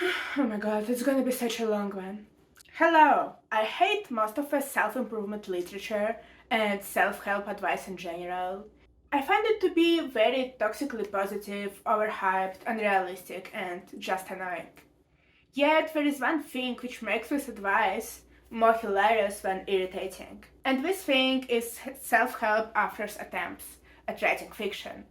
Oh my god, it's gonna be such a long one. Hello! I hate most of the self improvement literature and self help advice in general. I find it to be very toxically positive, overhyped, unrealistic, and just annoying. Yet there is one thing which makes this advice more hilarious than irritating. And this thing is self help authors' attempts at writing fiction.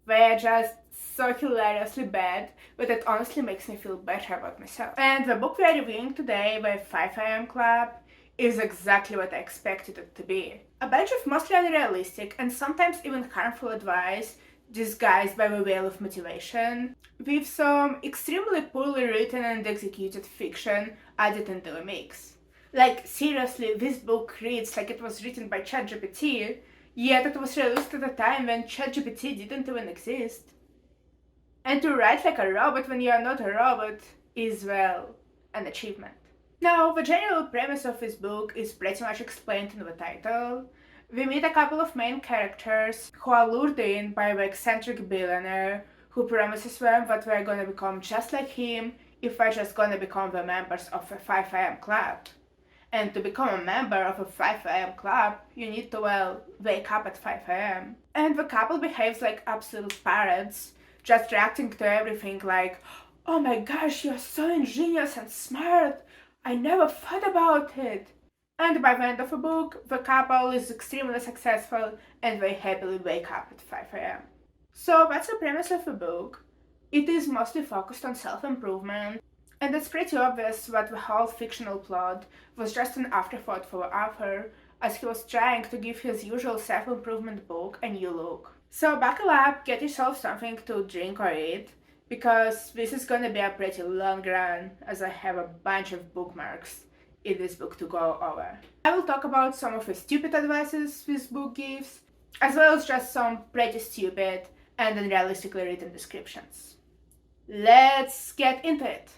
They're just so hilariously bad, but it honestly makes me feel better about myself. And the book we are reviewing today, the 5am Club, is exactly what I expected it to be. A bunch of mostly unrealistic and sometimes even harmful advice disguised by the veil of motivation, with some extremely poorly written and executed fiction added into the mix. Like, seriously, this book reads like it was written by ChatGPT, yet it was released at a time when ChatGPT didn't even exist. And to write like a robot when you are not a robot is, well, an achievement. Now, the general premise of this book is pretty much explained in the title. We meet a couple of main characters who are lured in by the eccentric billionaire who promises them that they're gonna become just like him if they're just gonna become the members of the 5am Club. And to become a member of a 5am club, you need to, well, wake up at 5am. And the couple behaves like absolute parrots, just reacting to everything like, oh my gosh, you're so ingenious and smart, I never thought about it. And by the end of the book, the couple is extremely successful and they happily wake up at 5am. So that's the premise of the book. It is mostly focused on self improvement, and it's pretty obvious that the whole fictional plot was just an afterthought for the author, as he was trying to give his usual self improvement book a new look. So buckle up, get yourself something to drink or eat, because this is gonna be a pretty long run, as I have a bunch of bookmarks in this book to go over. I will talk about some of the stupid advices this book gives, as well as just some pretty stupid and unrealistically written descriptions. Let's get into it!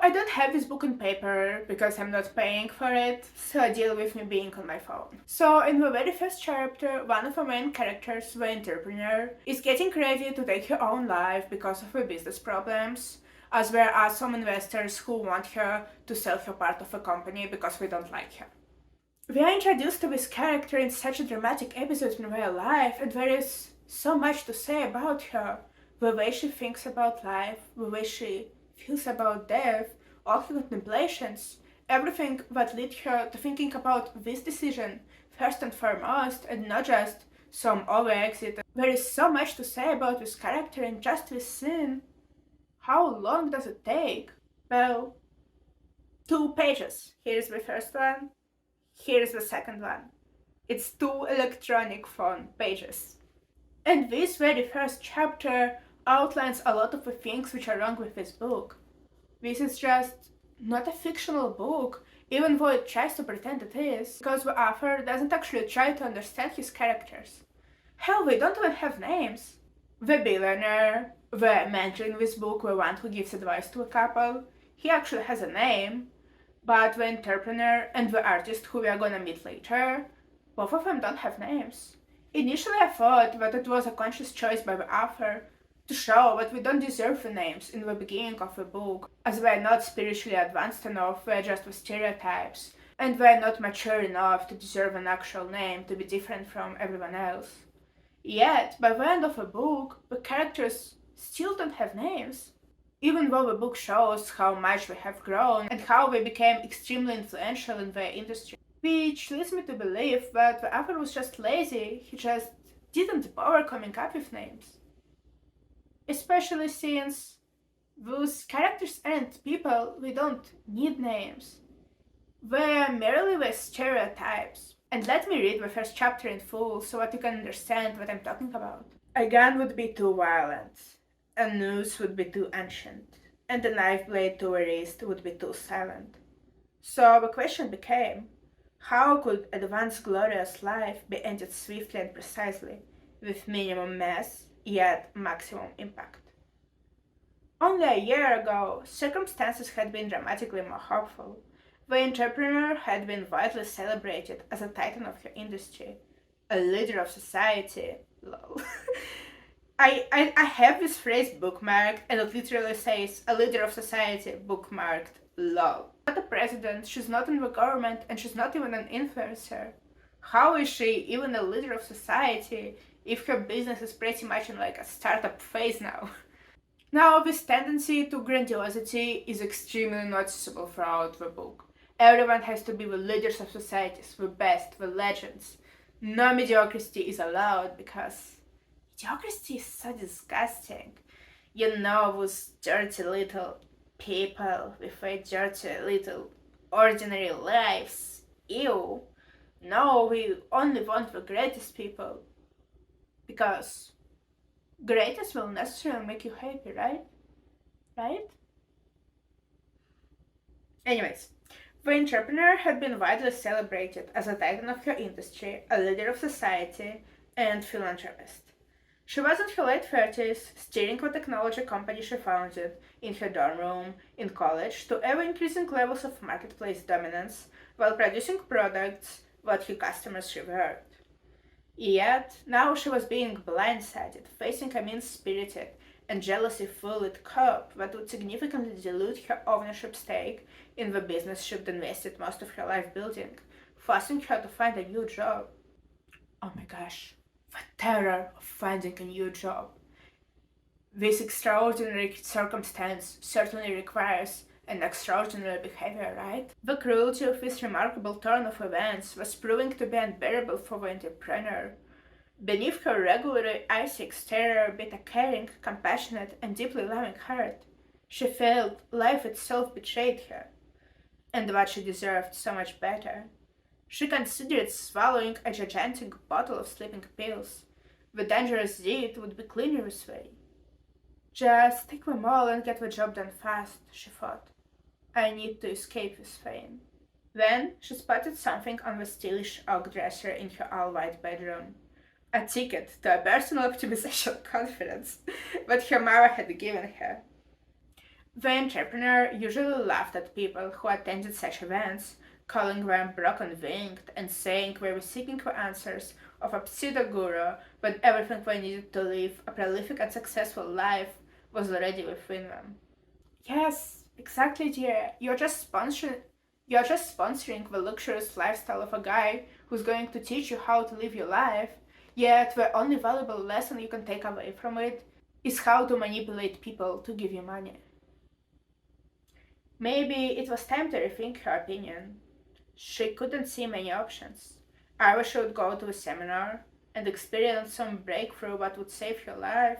I don't have this book on paper because I'm not paying for it, so deal with me being on my phone. So in the very first chapter, one of the main characters, the entrepreneur, is getting ready to take her own life because of her business problems, as there are some investors who want her to sell her part of a company because we don't like her. We are introduced to this character in such a dramatic episode in real life, and there is so much to say about her. The way she thinks about life, the way she feels about death, all her contemplations, everything that led her to thinking about this decision first and foremost, and not just some over exit. There is so much to say about this character in just this scene. How long does it take? Well, 2 pages. Here's the first one. Here's the second one. It's 2 electronic phone pages. And this very first chapter outlines a lot of the things which are wrong with this book. This is just not a fictional book, even though it tries to pretend it is, because the author doesn't actually try to understand his characters. Hell, they don't even have names. The billionaire, the mentor in this book, the one who gives advice to a couple, he actually has a name, but the entrepreneur and the artist who we are gonna meet later, both of them don't have names. Initially I thought that it was a conscious choice by the author to show that we don't deserve the names in the beginning of the book, as we're not spiritually advanced enough, we're just with stereotypes, and we're not mature enough to deserve an actual name to be different from everyone else. Yet, by the end of the book, the characters still don't have names. Even though the book shows how much they have grown and how they became extremely influential in their industry. Which leads me to believe that the author was just lazy, he just didn't bother coming up with names. Especially since those characters aren't people, we don't need names. They're merely the stereotypes. And let me read the first chapter in full so that you can understand what I'm talking about. A gun would be too violent. A noose would be too ancient, and a knife blade to a wrist would be too silent. So the question became, how could a once glorious life be ended swiftly and precisely, with minimum mess, yet maximum impact? Only a year ago, circumstances had been dramatically more hopeful. The entrepreneur had been widely celebrated as a titan of her industry, A leader of society. Lol. I have this phrase bookmarked, and it literally says a leader of society bookmarked. Lol. Not a president, she's not in the government, and she's not even an influencer. How is she even a leader of society if her business is pretty much in like a startup phase now? Now, this tendency to grandiosity is extremely noticeable throughout the book. Everyone has to be the leaders of societies, the best, the legends. No mediocrity is allowed because mediocrity is so disgusting. You know, those dirty little people with a dirty little ordinary lives. Ew. No, we only want the greatest people because greatness will necessarily make you happy, right? Right? Anyways, the entrepreneur had been widely celebrated as a titan of her industry, a leader of society, and philanthropist. She was in her late 30s, steering the technology company she founded in her dorm room in college to ever increasing levels of marketplace dominance while producing products that her customers revered. Yet, now she was being blindsided, facing a mean spirited and jealousy fueled cop that would significantly dilute her ownership stake in the business she'd invested most of her life building, forcing her to find a new job. Oh my gosh, the terror of finding a new job. This extraordinary circumstance certainly requires an extraordinary behavior, right? The cruelty of this remarkable turn of events was proving to be unbearable for the entrepreneur. Beneath her regularly icy exterior beat a caring, compassionate, and deeply loving heart. She felt life itself betrayed her, and that she deserved so much better. She considered swallowing a gigantic bottle of sleeping pills. The dangerous deed would be cleaner this way. Just take them all and get the job done fast, she thought. I need to escape this pain. Then she spotted something on the stylish oak dresser in her all-white bedroom. A ticket to a personal optimization conference that her mother had given her. The entrepreneur usually laughed at people who attended such events, calling them broken-winged and saying they were seeking the answers of a pseudo-guru when everything they needed to live a prolific and successful life was already within them. Yes, exactly, dear. You're just sponsoring the luxurious lifestyle of a guy who's going to teach you how to live your life, yet the only valuable lesson you can take away from it is how to manipulate people to give you money. Maybe it was time to rethink her opinion. She couldn't see many options. Either she would go to a seminar and experience some breakthrough that would save her life,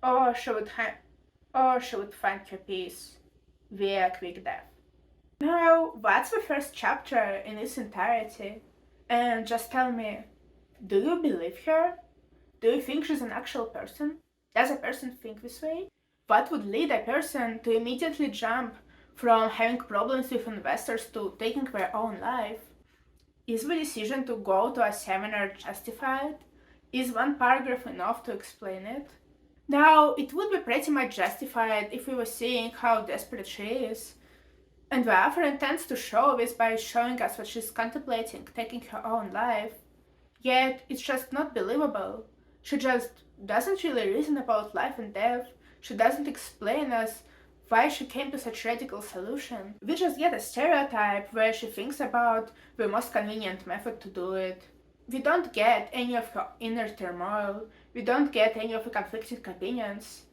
or she would find her peace via a quick death. Now, that's the first chapter in its entirety. And just tell me, do you believe her? Do you think she's an actual person? Does a person think this way? What would lead a person to immediately jump from having problems with investors to taking their own life? Is the decision to go to a seminar justified? Is one paragraph enough to explain it? Now, it would be pretty much justified if we were seeing how desperate she is. And the author intends to show this by showing us that she's contemplating taking her own life. Yet, it's just not believable. She just doesn't really reason about life and death. She doesn't explain us why she came to such radical solution. We just get a stereotype where she thinks about the most convenient method to do it. We don't get any of her inner turmoil. We don't get any of the conflicting opinions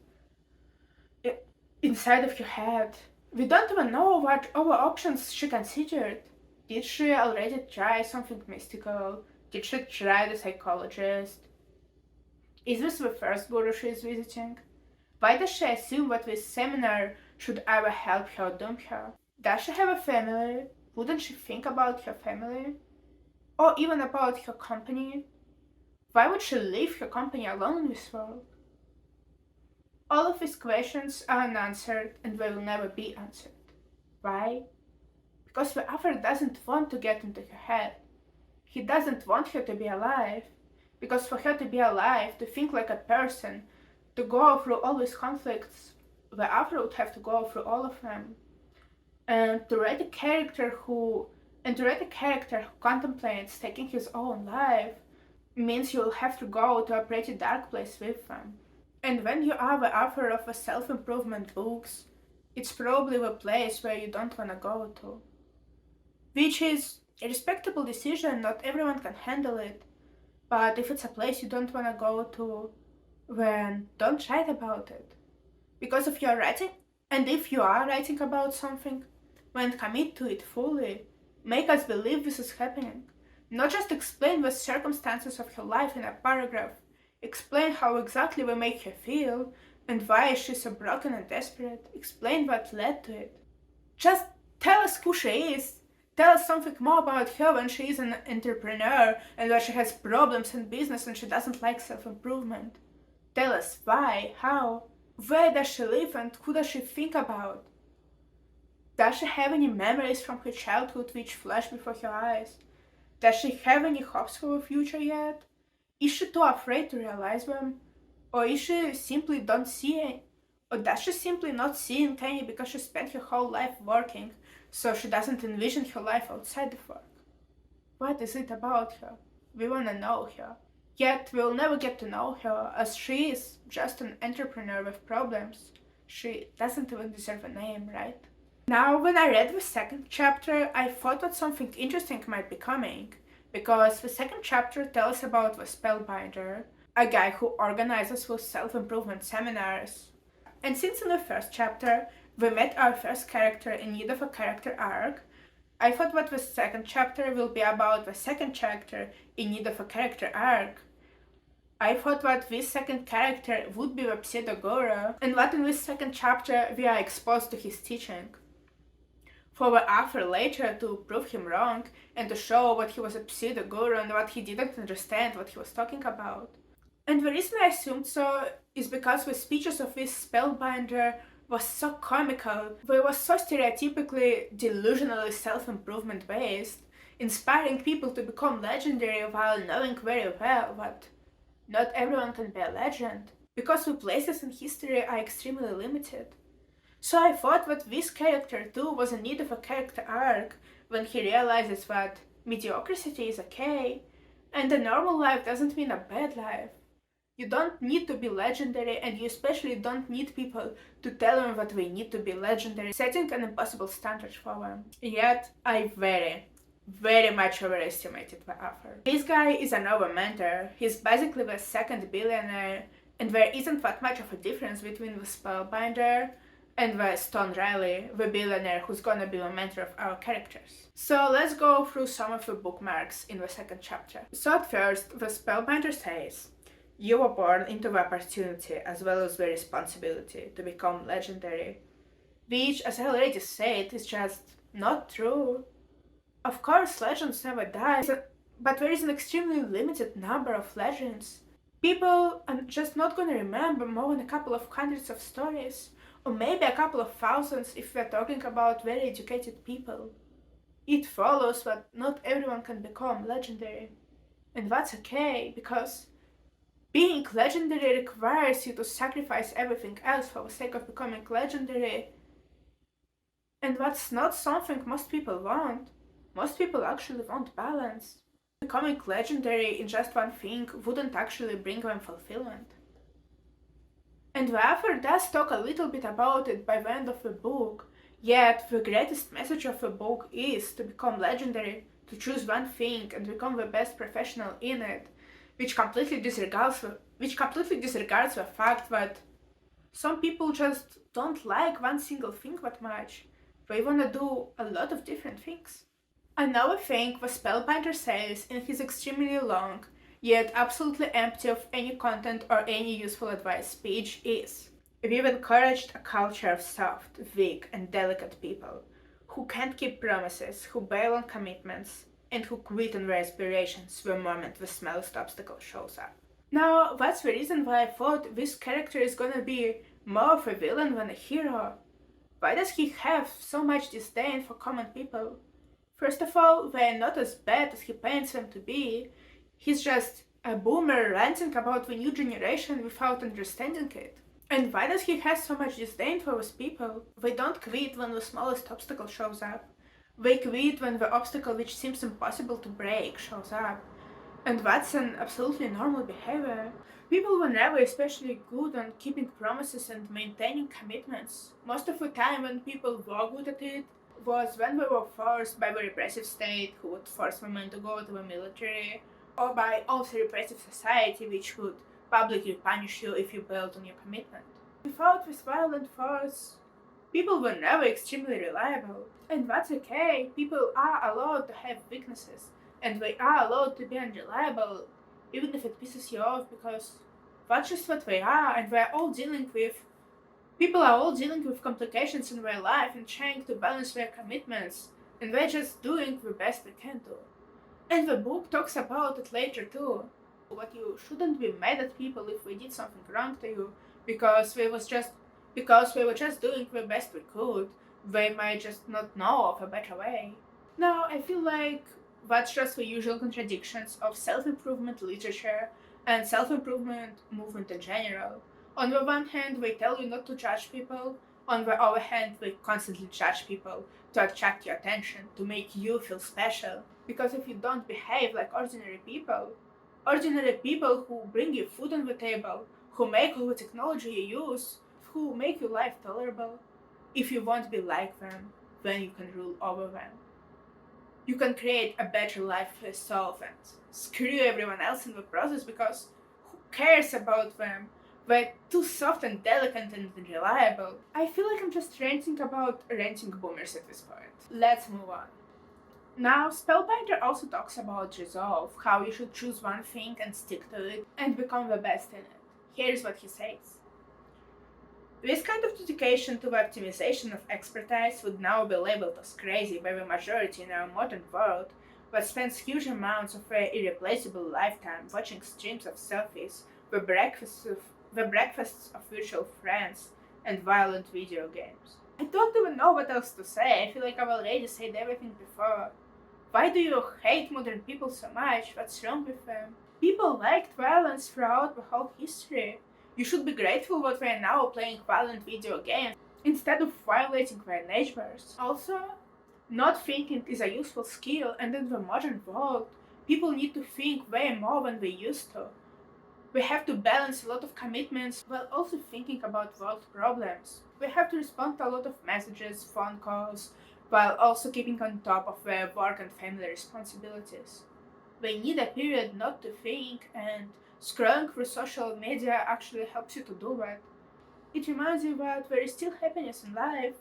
inside of her head. We don't even know what other options she considered. Did she already try something mystical? Did she try the psychologist? Is this the first guru she is visiting? Why does she assume that this seminar should either help her or doom her? Does she have a family? Wouldn't she think about her family? Or even about her company? Why would she leave her company alone in this world? All of these questions are unanswered and they will never be answered. Why? Because the author doesn't want to get into her head. He doesn't want her to be alive. Because for her to be alive, to think like a person, to go through all these conflicts, the author would have to go through all of them. And to write a character who contemplates taking his own life, means you'll have to go to a pretty dark place with them. And when you are the author of a self-improvement books, it's probably the place where you don't wanna go to. Which is a respectable decision, not everyone can handle it. But if it's a place you don't wanna go to, then don't write about it. Because if you're writing, and if you are writing about something, then commit to it fully. Make us believe this is happening. Not just explain the circumstances of her life in a paragraph. Explain how exactly we make her feel and why she's so broken and desperate. Explain what led to it. Just tell us who she is. Tell us something more about her when she is an entrepreneur and where she has problems in business and she doesn't like self-improvement. Tell us why, how, where does she live and who does she think about? Does she have any memories from her childhood which flash before her eyes? Does she have any hopes for the future yet? Is she too afraid to realize them? Or is she simply don't see it? Or does she simply not see in any because she spent her whole life working, so she doesn't envision her life outside of work? What is it about her? We wanna know her. Yet we'll never get to know her, as she is just an entrepreneur with problems. She doesn't even deserve a name, right? Now, when I read the second chapter, I thought that something interesting might be coming, because the second chapter tells about the Spellbinder, a guy who organizes those self-improvement seminars. And since in the first chapter we met our first character in need of a character arc, I thought that the second chapter will be about the second character in need of a character arc. I thought that this second character would be the pseudo-guru, and that in this second chapter we are exposed to his teaching. For the author later to prove him wrong and to show what he was a pseudo-guru and what he didn't understand what he was talking about. And the reason I assumed so is because the speeches of this spellbinder was so comical, they were so stereotypically, delusionally self-improvement based, inspiring people to become legendary while knowing very well that not everyone can be a legend, because the places in history are extremely limited. So I thought that this character too was in need of a character arc when he realizes that mediocrity is okay, and a normal life doesn't mean a bad life. You don't need to be legendary, and you especially don't need people to tell them that they need to be legendary, setting an impossible standard for them. Yet, I very much overestimated the author. This guy is another mentor. He's basically the second billionaire, and there isn't that much of a difference between the Spellbinder and the Stone Riley, the billionaire who's gonna be the mentor of our characters. So let's go through some of the bookmarks in the second chapter. So at first, the Spellbinder says, you were born into the opportunity as well as the responsibility to become legendary. Which, as I already said, is just not true. Of course, legends never die, but there is an extremely limited number of legends. People are just not gonna remember more than a couple of hundreds of stories, or maybe a couple of thousands if we're talking about very educated people. It follows that not everyone can become legendary. And that's okay, because being legendary requires you to sacrifice everything else for the sake of becoming legendary. And that's not something most people want. Most people actually want balance. Becoming legendary in just one thing wouldn't actually bring them fulfillment. And the author does talk a little bit about it by the end of the book, yet the greatest message of the book is to become legendary, to choose one thing and become the best professional in it, which completely disregards the fact that some people just don't like one single thing that much. They wanna do a lot of different things. Another thing the Spellbinder says in his extremely long, yet absolutely empty of any content or any useful advice speech is, we've encouraged a culture of soft, weak, and delicate people, who can't keep promises, who bail on commitments, and who quit on their aspirations the moment the smallest obstacle shows up. Now, that's the reason why I thought this character is gonna be more of a villain than a hero. Why does he have so much disdain for common people? First of all, they're not as bad as he paints them to be. He's just a boomer ranting about the new generation without understanding it. And why does he have so much disdain for those people? They don't quit when the smallest obstacle shows up. They quit when the obstacle which seems impossible to break shows up. And that's an absolutely normal behavior. People were never especially good on keeping promises and maintaining commitments. Most of the time, when people were good at it, was when they were forced by the repressive state, who would force women to go to the military, or by also repressive society, which would publicly punish you if you bailed on your commitment. Without this violent force, people were never extremely reliable. And that's okay. People are allowed to have weaknesses. And they are allowed to be unreliable, even if it pisses you off, because that's just what they are, and we're all dealing with. People are all dealing with complications in their life and trying to balance their commitments, and we're just doing the best we can do. And the book talks about it later too. But you shouldn't be mad at people if we did something wrong to you, because we were just doing the best we could. They might just not know of a better way. Now I feel like that's just the usual contradictions of self-improvement literature and self-improvement movement in general. On the one hand, they tell you not to judge people. On the other hand, they constantly judge people to attract your attention, to make you feel special. Because if you don't behave like ordinary people who bring you food on the table, who make all the technology you use, who make your life tolerable, if you won't be like them, then you can rule over them. You can create a better life for yourself and screw everyone else in the process, because who cares about them? They're too soft and delicate and unreliable. I feel like I'm just ranting about ranting boomers at this point. Let's move on. Now, Spellbinder also talks about resolve, how you should choose one thing and stick to it and become the best in it. Here's what he says. This kind of dedication to the optimization of expertise would now be labeled as crazy by the majority in our modern world, that spends huge amounts of their irreplaceable lifetime watching streams of selfies, the breakfasts of virtual friends, and violent video games. I don't even know what else to say. I feel like I've already said everything before. Why do you hate modern people so much? What's wrong with them? People liked violence throughout the whole history. You should be grateful that we are now playing violent video games instead of violating their neighbors. Also, not thinking is a useful skill, and in the modern world, people need to think way more than they used to. We have to balance a lot of commitments while also thinking about world problems. We have to respond to a lot of messages, phone calls, while also keeping on top of their work and family responsibilities. We need a period not to think, and scrolling through social media actually helps you to do that. It reminds you that there is still happiness in life,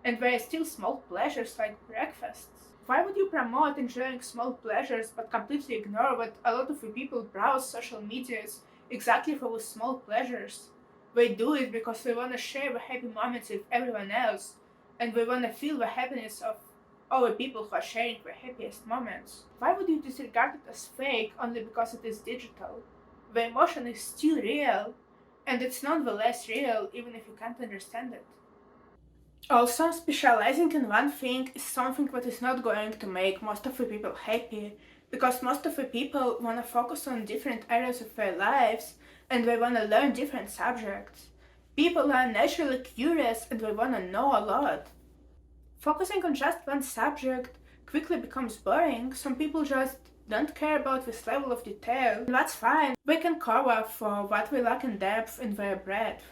and there are still small pleasures like breakfasts. Why would you promote enjoying small pleasures but completely ignore that a lot of the people browse social medias exactly for those small pleasures? They do it because they want to share the happy moments with everyone else, and they want to feel the happiness of all the people who are sharing their happiest moments. Why would you disregard it as fake only because it is digital? The emotion is still real, and it's nonetheless real even if you can't understand it. Also, specializing in one thing is something that is not going to make most of the people happy, because most of the people want to focus on different areas of their lives and they want to learn different subjects. People are naturally curious and they want to know a lot. Focusing on just one subject quickly becomes boring. Some people just don't care about this level of detail, and that's fine. They can cover for what we lack in depth in their breadth.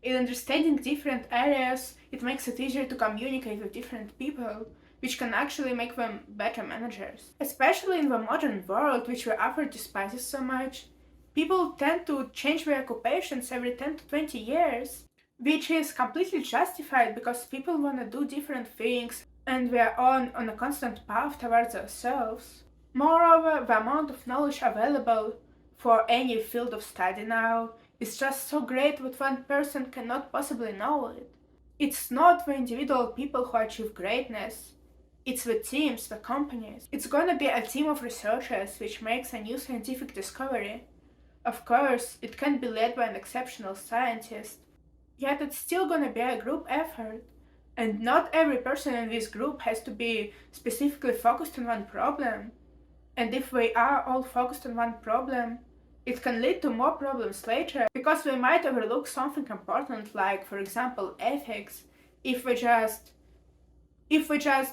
In understanding different areas, it makes it easier to communicate with different people, which can actually make them better managers. Especially in the modern world, which we often despises so much, people tend to change their occupations every 10 to 20 years, which is completely justified because people want to do different things and we are on a constant path towards ourselves. Moreover, the amount of knowledge available for any field of study now is just so great that one person cannot possibly know it. It's not the individual people who achieve greatness, it's the teams, the companies. It's gonna be a team of researchers which makes a new scientific discovery. Of course, it can be led by an exceptional scientist, yet it's still gonna be a group effort. And not every person in this group has to be specifically focused on one problem. And if we are all focused on one problem, it can lead to more problems later because we might overlook something important like, for example, ethics, if we just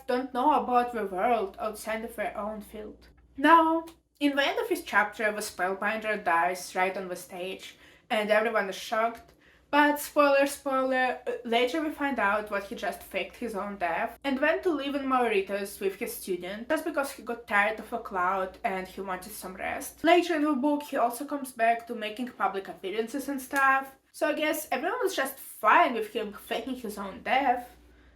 don't know about the world outside of our own field. Now, In the end of his chapter, the spellbinder dies right on the stage, and everyone is shocked. But spoiler, later we find out that he just faked his own death and went to live in Mauritius with his student just because he got tired of a cloud and he wanted some rest. Later in the book, he also comes back to making public appearances and stuff. So I guess everyone was just fine with him faking his own death,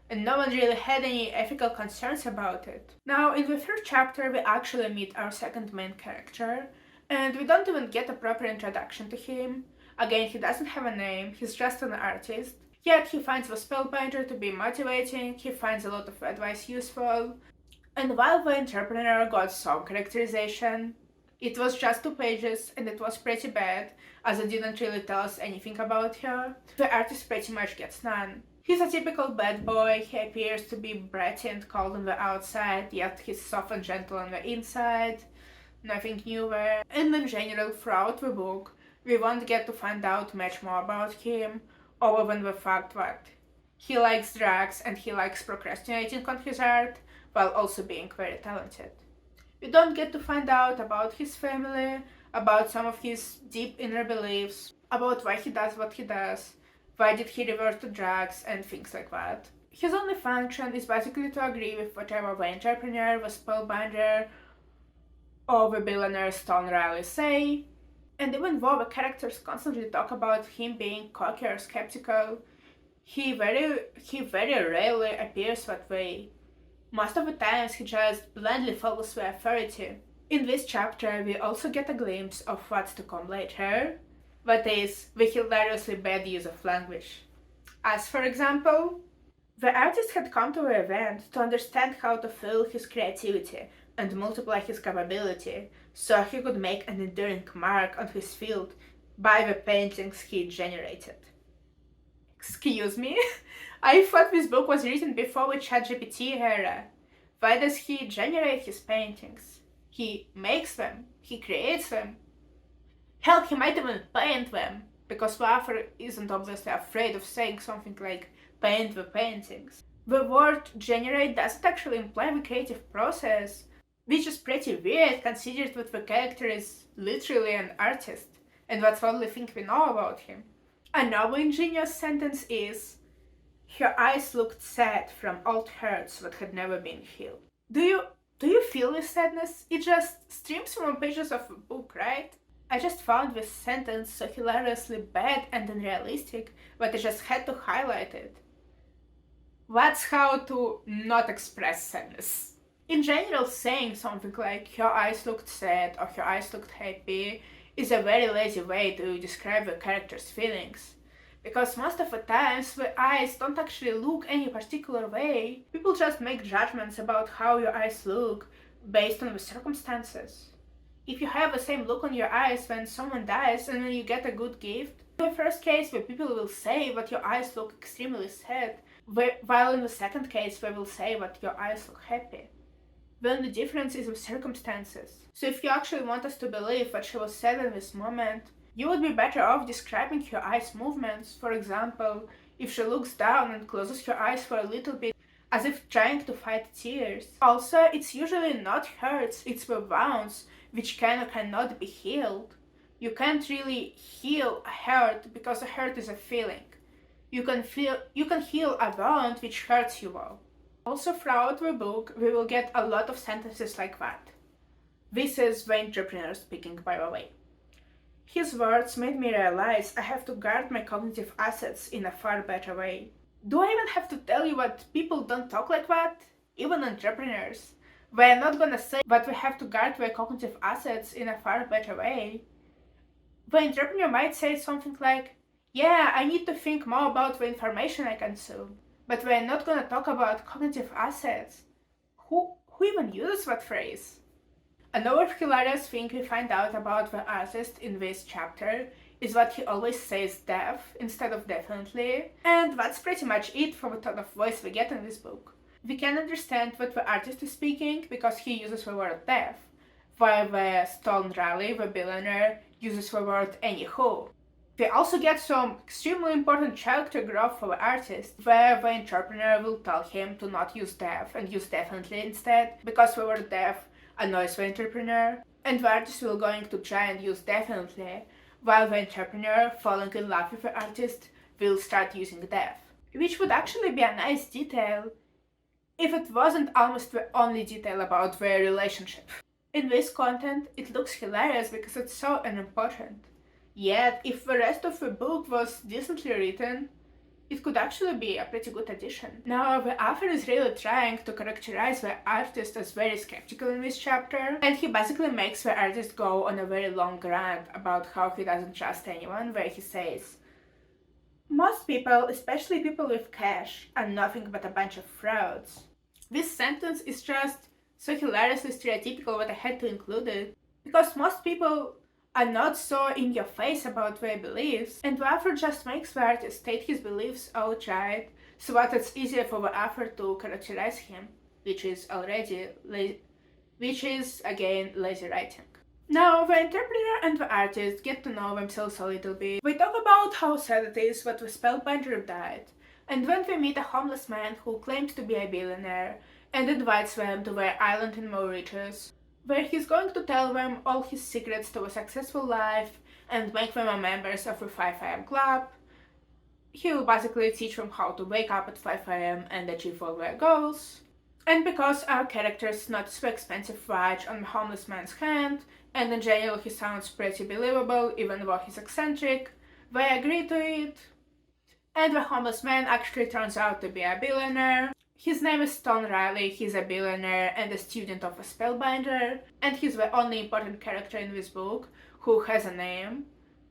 and no one really had any ethical concerns about it. Now, in the third chapter, we actually meet our second main character, and we don't even get a proper introduction to him. Again, he doesn't have a name, he's just an artist. Yet he finds the spellbinder to be motivating, he finds a lot of advice useful, and while the entrepreneur got some characterization, it was just 2 pages and it was pretty bad, as it didn't really tell us anything about her. The artist pretty much gets none. He's a typical bad boy, he appears to be bratty and cold on the outside, yet he's soft and gentle on the inside. Nothing new there. And in general, throughout the book, we won't get to find out much more about him, other than the fact that he likes drugs and he likes procrastinating on his art, while also being very talented. We don't get to find out about his family, about some of his deep inner beliefs, about why he does what he does, why did he revert to drugs, and things like that. His only function is basically to agree with whatever the entrepreneur, the spellbinder, or the billionaire Stone Riley say. And even though the characters constantly talk about him being cocky or skeptical, he very rarely appears that way. Most of the times he just blindly follows the authority. In this chapter, we also get a glimpse of what's to come later, that is, the hilariously bad use of language. As for example, the artist had come to the event to understand how to fuel his creativity and multiply his capability, so he could make an enduring mark on his field by the paintings he generated. Excuse me? I thought this book was written before the ChatGPT era. Why does he generate his paintings? He makes them, he creates them. Hell, he might even paint them, because the author isn't obviously afraid of saying something like paint the paintings. The word generate doesn't actually imply the creative process, which is pretty weird considering that the character is literally an artist, and that's the only thing we know about him. Another ingenious sentence is, her eyes looked sad from old hurts that had never been healed. Do you feel this sadness? It just streams from pages of a book, right? I just found this sentence so hilariously bad and unrealistic that I just had to highlight it. That's how to not express sadness. In general, saying something like her eyes looked sad or her eyes looked happy is a very lazy way to describe the character's feelings. Because most of the times the eyes don't actually look any particular way. People just make judgments about how your eyes look based on the circumstances. If you have the same look on your eyes when someone dies and when you get a good gift, in the first case the people will say that your eyes look extremely sad, while in the second case they will say that your eyes look happy. Then the difference is the circumstances. So if you actually want us to believe that she was sad in this moment, you would be better off describing her eyes' movements. For example, if she looks down and closes her eyes for a little bit, as if trying to fight tears. Also, it's usually not hurts, it's the wounds, which can or cannot be healed. You can't really heal a hurt because a hurt is a feeling. You can heal a wound which hurts you well. Also, throughout the book, we will get a lot of sentences like that. This is the entrepreneur speaking, by the way. His words made me realize I have to guard my cognitive assets in a far better way. Do I even have to tell you that people don't talk like that? Even entrepreneurs. We're not gonna say that we have to guard their cognitive assets in a far better way. The entrepreneur might say something like, yeah, I need to think more about the information I consume. But we're not gonna talk about cognitive assets. Who even uses that phrase? Another hilarious thing we find out about the artist in this chapter is that he always says deaf instead of definitely, and that's pretty much it for the tone of voice we get in this book. We can understand what the artist is speaking because he uses the word deaf, while the Stone Raleigh, the billionaire, uses the word anywho. We also get some extremely important character growth for the artist, where the entrepreneur will tell him to not use deaf and use definitely instead, because the word deaf annoys the entrepreneur, and the artist will going to try and use definitely, while the entrepreneur, falling in love with the artist, will start using def. Which would actually be a nice detail if it wasn't almost the only detail about their relationship. In this content, it looks hilarious because it's so unimportant. Yet, if the rest of the book was decently written, it could actually be a pretty good addition. Now, the author is really trying to characterize the artist as very skeptical in this chapter, and he basically makes the artist go on a very long rant about how he doesn't trust anyone, where he says, "Most people, especially people with cash, are nothing but a bunch of frauds." This sentence is just so hilariously stereotypical that I had to include it, because most people are not so in your face about their beliefs, and the author just makes the artist state his beliefs outright so that it's easier for the author to characterize him, which is again lazy writing. Now, the interpreter and the artist get to know themselves a little bit. We talk about how sad it is that the spellbinder died, and when we meet a homeless man who claims to be a billionaire and invites them to their island in Mauritius, where he's going to tell them all his secrets to a successful life and make them a members of the 5am club. He will basically teach them how to wake up at 5am and achieve all their goals. And because our character's not so expensive watch on the homeless man's hand, and in general he sounds pretty believable even though he's eccentric, they agree to it. And the homeless man actually turns out to be a billionaire. His name is Stone Riley, he's a billionaire and a student of a spellbinder, and he's the only important character in this book who has a name,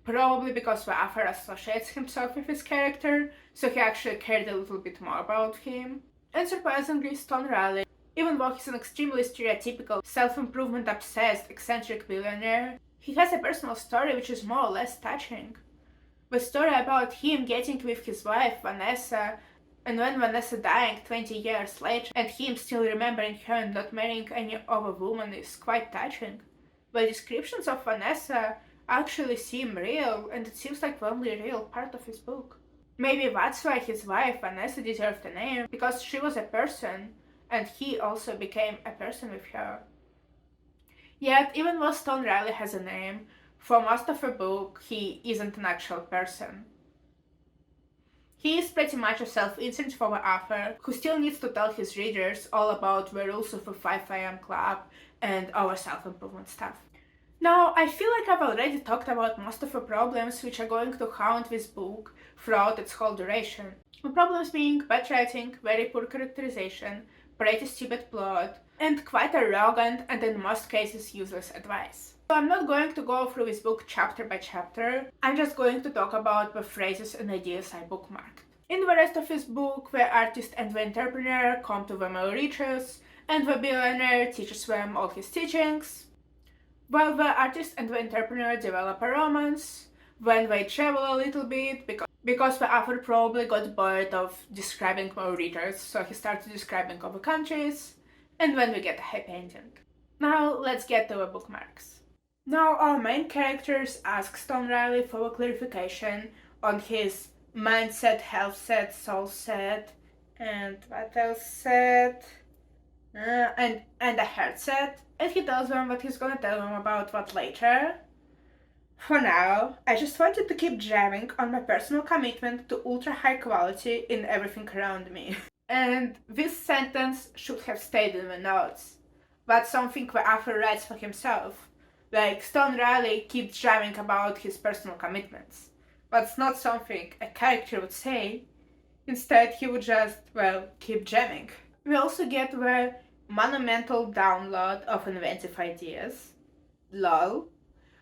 probably because the author associates himself with his character, so he actually cared a little bit more about him. And surprisingly, Stone Riley, even though he's an extremely stereotypical, self-improvement obsessed, eccentric billionaire, he has a personal story which is more or less touching. The story about him getting with his wife, Vanessa, and when Vanessa dying 20 years later, and him still remembering her and not marrying any other woman is quite touching. The descriptions of Vanessa actually seem real, and it seems like the only real part of his book. Maybe that's why his wife, Vanessa, deserved a name, because she was a person, and he also became a person with her. Yet, even though Stone Riley has a name, for most of the book, he isn't an actual person. He is pretty much a self-insert for the author, who still needs to tell his readers all about the rules of the 5am club and our self-improvement stuff. Now, I feel like I've already talked about most of the problems which are going to haunt this book throughout its whole duration. The problems being bad writing, very poor characterization, pretty stupid plot, and quite arrogant and in most cases useless advice. So I'm not going to go through this book chapter by chapter, I'm just going to talk about the phrases and ideas I bookmarked. In the rest of this book, the artist and the entrepreneur come to the Mauritius, and the billionaire teaches them all his teachings, while the artist and the entrepreneur develop a romance, when they travel a little bit, because the author probably got bored of describing Mauritius, so he started describing other countries, and when we get a happy ending. Now let's get to the bookmarks. Now our main characters ask Stone Riley for a clarification on his mindset, health set, soul set, and what else set? And a heart set, and he tells them that he's gonna tell them about what later. For now, I just wanted to keep jamming on my personal commitment to ultra high quality in everything around me. And this sentence should have stayed in the notes. That's something the author writes for himself. Like, Stone Riley keeps jamming about his personal commitments. That's not something a character would say. Instead, he would just, keep jamming. We also get the monumental download of inventive ideas. Lol.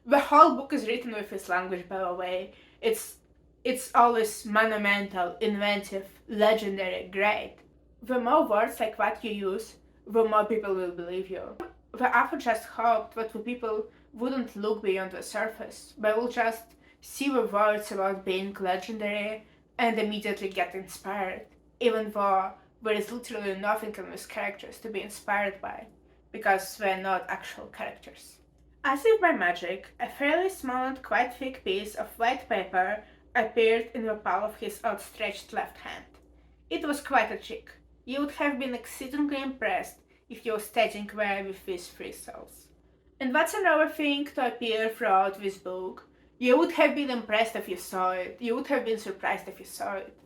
The whole book is written with this language, by the way. It's always monumental, inventive, legendary, great. The more words like what you use, the more people will believe you. The author just hoped that the people wouldn't look beyond the surface, but will just see the words about being legendary and immediately get inspired, even though there is literally nothing in these characters to be inspired by, because they're not actual characters. As if by magic, a fairly small and quite thick piece of white paper appeared in the palm of his outstretched left hand. It was quite a trick. You would have been exceedingly impressed if you're staging away with these free souls. And that's another thing to appear throughout this book. You would have been impressed if you saw it. You would have been surprised if you saw it.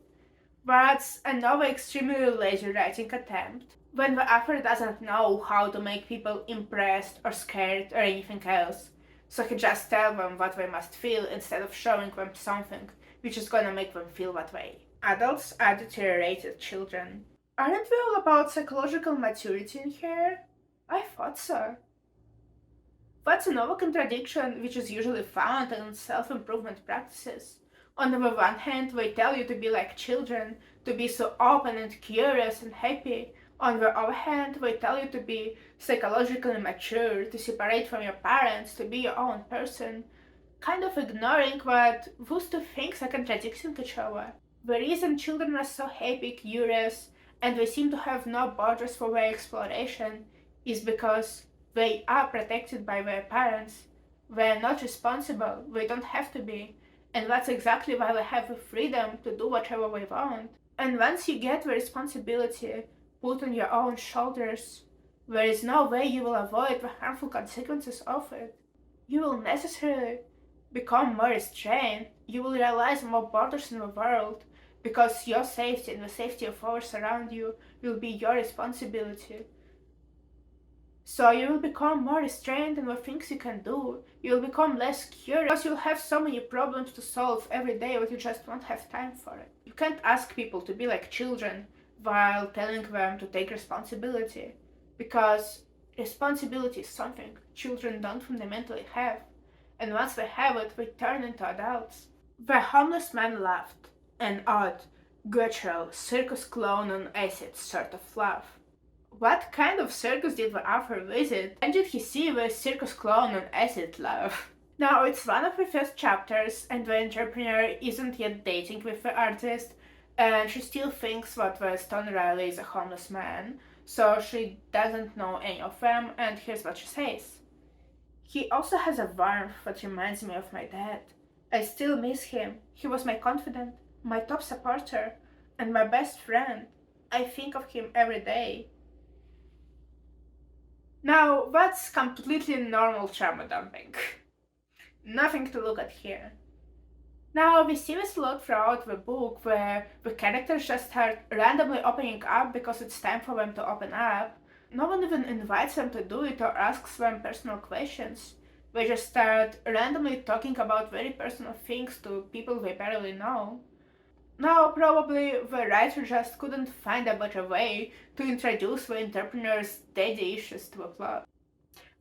That's another extremely lazy writing attempt. When the author doesn't know how to make people impressed or scared or anything else, so he just tells them what they must feel instead of showing them something which is gonna make them feel that way. Adults are deteriorated children. Aren't we all about psychological maturity in here? I thought so. That's another contradiction which is usually found in self-improvement practices. On the one hand, they tell you to be like children, to be so open and curious and happy. On the other hand, they tell you to be psychologically mature, to separate from your parents, to be your own person, kind of ignoring that those two things are contradicting each other. The reason children are so happy, curious, and they seem to have no borders for their exploration is because they are protected by their parents. They are not responsible, they don't have to be, and that's exactly why they have the freedom to do whatever they want. And once you get the responsibility put on your own shoulders, there is no way you will avoid the harmful consequences of it. You will necessarily become more restrained, you will realize more borders in the world, because your safety and the safety of others around you will be your responsibility. So you will become more restrained in the things you can do. You will become less curious because you'll have so many problems to solve every day that you just won't have time for it. You can't ask people to be like children while telling them to take responsibility, because responsibility is something children don't fundamentally have, and once they have it, they turn into adults. The homeless man laughed, an odd, guttural, circus clown on acid sort of laugh. What kind of circus did the author visit? And did he see the circus clown on acid laugh? Now, it's one of the first chapters, and the entrepreneur isn't yet dating with the artist, and she still thinks that the Stone Riley is a homeless man, so she doesn't know any of them, and here's what she says. He also has a warmth that reminds me of my dad. I still miss him. He was my confidant, my top supporter, and my best friend. I think of him every day. Now, that's completely normal trauma dumping. Nothing to look at here. Now, we see this a lot throughout the book, where the characters just start randomly opening up because it's time for them to open up. No one even invites them to do it or asks them personal questions. They just start randomly talking about very personal things to people they barely know. Now, probably the writer just couldn't find a better way to introduce the entrepreneur's daddy issues to the plot.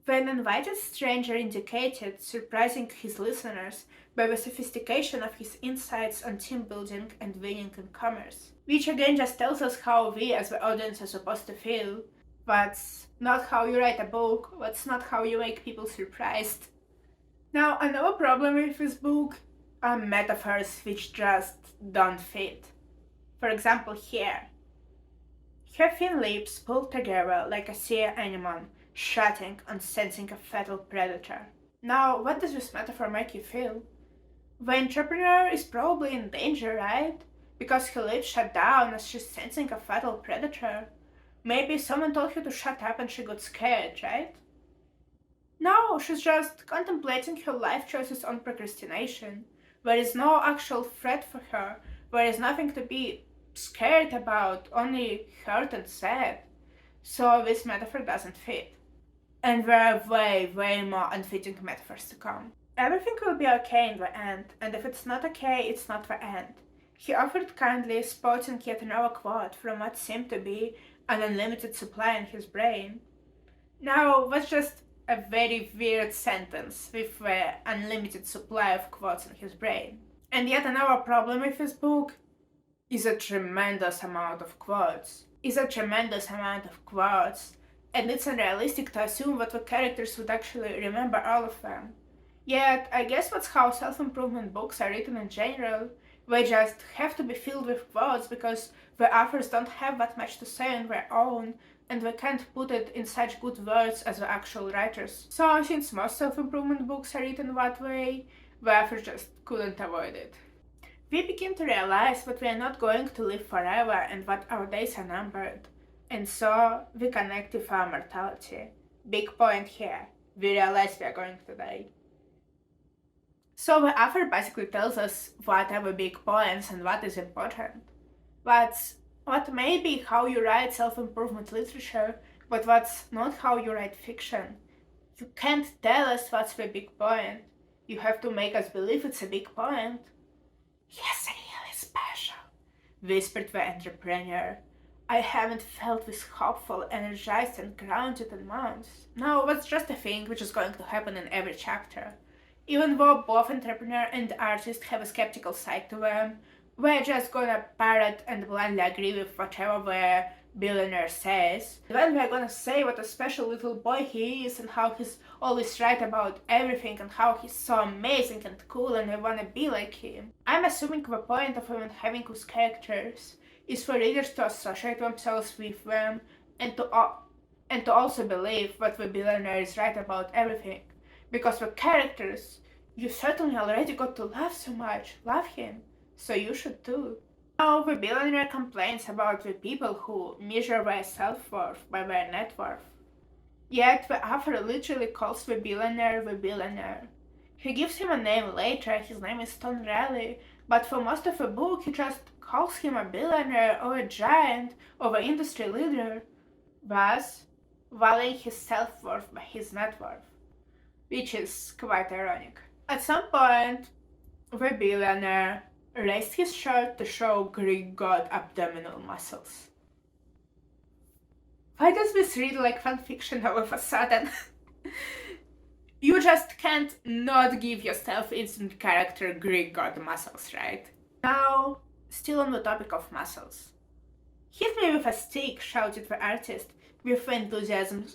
The uninvited stranger indicated, surprising his listeners by the sophistication of his insights on team building and winning in commerce. Which again just tells us how we as the audience are supposed to feel. That's not how you write a book, that's not how you make people surprised. Now, another problem with this book are metaphors which just don't fit. For example, here. Her thin lips pulled together like a sea anemone, shutting and sensing a fatal predator. Now, what does this metaphor make you feel? The entrepreneur is probably in danger, right? Because her lips shut down as she's sensing a fatal predator. Maybe someone told her to shut up and she got scared, right? No, she's just contemplating her life choices on procrastination. There is no actual threat for her. There is nothing to be scared about, only hurt and sad. So this metaphor doesn't fit. And there are way more unfitting metaphors to come. Everything will be okay in the end, and if it's not okay, it's not the end. He offered kindly, spouting yet another quote from what seemed to be an unlimited supply in his brain. Now, that's just a very weird sentence with the unlimited supply of quotes in his brain. And yet another problem with his book is a tremendous amount of quotes. And it's unrealistic to assume that the characters would actually remember all of them. Yet, I guess that's how self-improvement books are written in general. They just have to be filled with quotes because the authors don't have that much to say on their own, and they can't put it in such good words as the actual writers. So, since most self-improvement books are written that way, the authors just couldn't avoid it. We begin to realize that we are not going to live forever and that our days are numbered. And so we connect with our mortality. Big point here. We realize we are going to die. So the author basically tells us what are the big points and what is important. What may be how you write self-improvement literature, but what's not how you write fiction. You can't tell us what's the big point. You have to make us believe it's a big point. Yes, really special, whispered the entrepreneur. I haven't felt this hopeful, energized, and grounded in months. No, that's just a thing which is going to happen in every chapter. Even though both entrepreneur and artist have a skeptical side to them, we're just gonna parrot and blindly agree with whatever the billionaire says. Then we're gonna say what a special little boy he is and how he's always right about everything and how he's so amazing and cool and we wanna be like him. I'm assuming the point of even having those characters is for readers to associate themselves with them and to also believe that the billionaire is right about everything. Because the characters, you certainly already got to love so much, love him, so you should too. Now the billionaire complains about the people who measure their self-worth by their net worth. Yet the author literally calls the billionaire the billionaire. He gives him a name later, his name is unnecesarily, but for most of the book he just calls him a billionaire or a giant or an industry leader, thus valuing his self-worth by his net worth, which is quite ironic. At some point, the billionaire raised his shirt to show Greek god abdominal muscles. Why does this read like fanfiction all of a sudden? You just can't not give yourself instant character Greek god muscles, right? Now, still on the topic of muscles. Hit me with a stick, shouted the artist, with the enthusiasm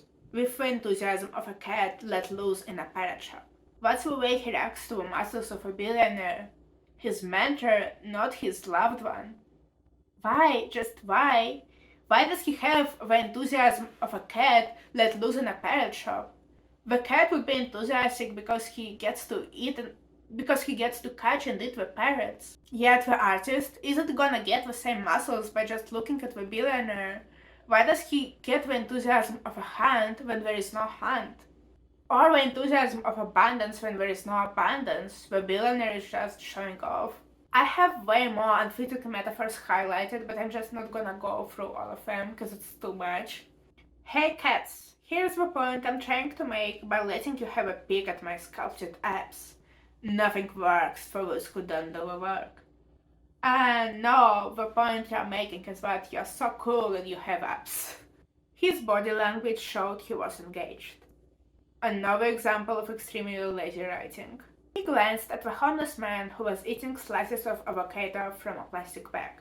of a cat let loose in a parrot shop. That's the way he reacts to the muscles of a billionaire. His mentor, not his loved one. Why? Just why? Why does he have the enthusiasm of a cat let loose in a parrot shop? The cat would be enthusiastic because he gets to catch and eat the parrots. Yet the artist isn't gonna get the same muscles by just looking at the billionaire. Why does he get the enthusiasm of a hunt when there is no hunt? Or the enthusiasm of abundance when there is no abundance? The billionaire is just showing off. I have way more unfitting metaphors highlighted, but I'm just not gonna go through all of them because it's too much. Hey cats, here's the point I'm trying to make by letting you have a peek at my sculpted abs. Nothing works for those who don't do the work. And no, the point you're making is that you're so cool and you have abs. His body language showed he was engaged. Another example of extremely lazy writing. He glanced at the homeless man who was eating slices of avocado from a plastic bag.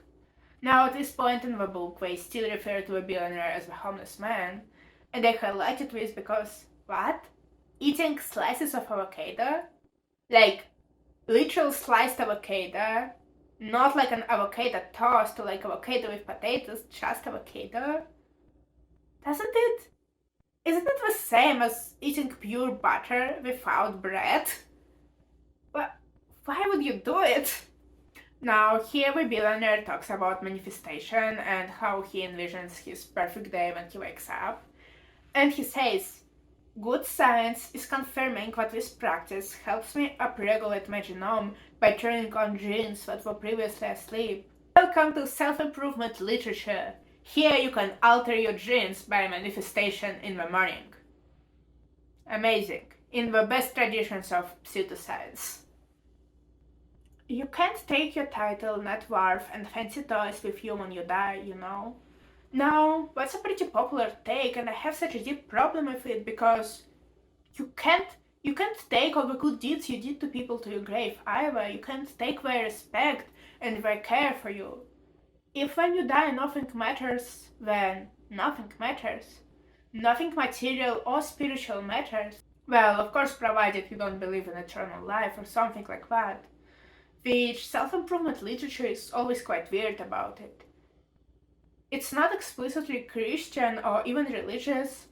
Now, at this point in the book, they still refer to a billionaire as the homeless man, and I highlighted this because, what? Eating slices of avocado? Like, literal sliced avocado? Not like an avocado toast or like avocado with potatoes, just avocado? Isn't it the same as eating pure butter without bread? But why would you do it? Now, here the billionaire talks about manifestation and how he envisions his perfect day when he wakes up. And he says, good science is confirming that this practice helps me upregulate my genome by turning on genes that were previously asleep. Welcome to self-improvement literature. Here you can alter your genes by manifestation in the morning. Amazing. In the best traditions of pseudoscience. You can't take your title, net worth, and fancy toys with you when you die, you know? No, that's a pretty popular take, and I have such a deep problem with it because you can't take all the good deeds you did to people to your grave either. You can't take their respect and their care for you. If when you die nothing matters, then nothing matters. Nothing material or spiritual matters. Well, of course, provided you don't believe in eternal life or something like that. Which self-improvement literature is always quite weird about it. It's not explicitly Christian or even religious,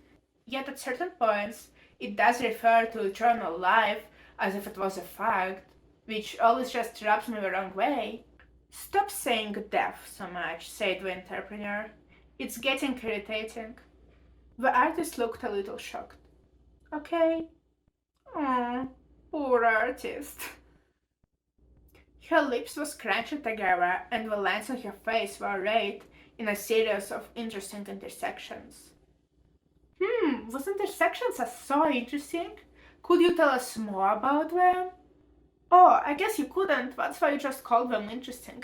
yet at certain points it does refer to eternal life as if it was a fact, which always just rubs me the wrong way. Stop saying death so much, said the entrepreneur. It's getting irritating. The artist looked a little shocked. Okay. Oh, poor artist. Her lips were scrunched together and the lines on her face were arrayed in a series of interesting intersections. Those intersections are so interesting. Could you tell us more about them? Oh, I guess you couldn't, that's why you just called them interesting.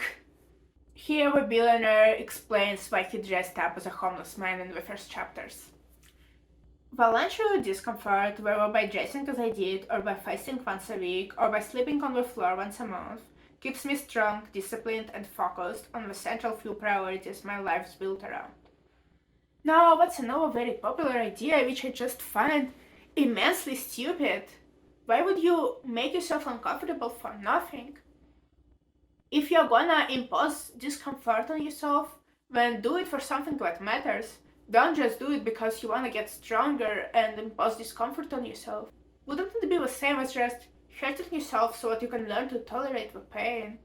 Here the billionaire explains why he dressed up as a homeless man in the first chapters. Voluntary discomfort, whether by dressing as I did, or by fasting once a week, or by sleeping on the floor once a month, keeps me strong, disciplined, and focused on the central few priorities my life is built around. Now, that's another very popular idea which I just find immensely stupid. Why would you make yourself uncomfortable for nothing? If you're gonna impose discomfort on yourself, then do it for something that matters. Don't just do it because you wanna get stronger and impose discomfort on yourself. Wouldn't it be the same as just hurting yourself so that you can learn to tolerate the pain?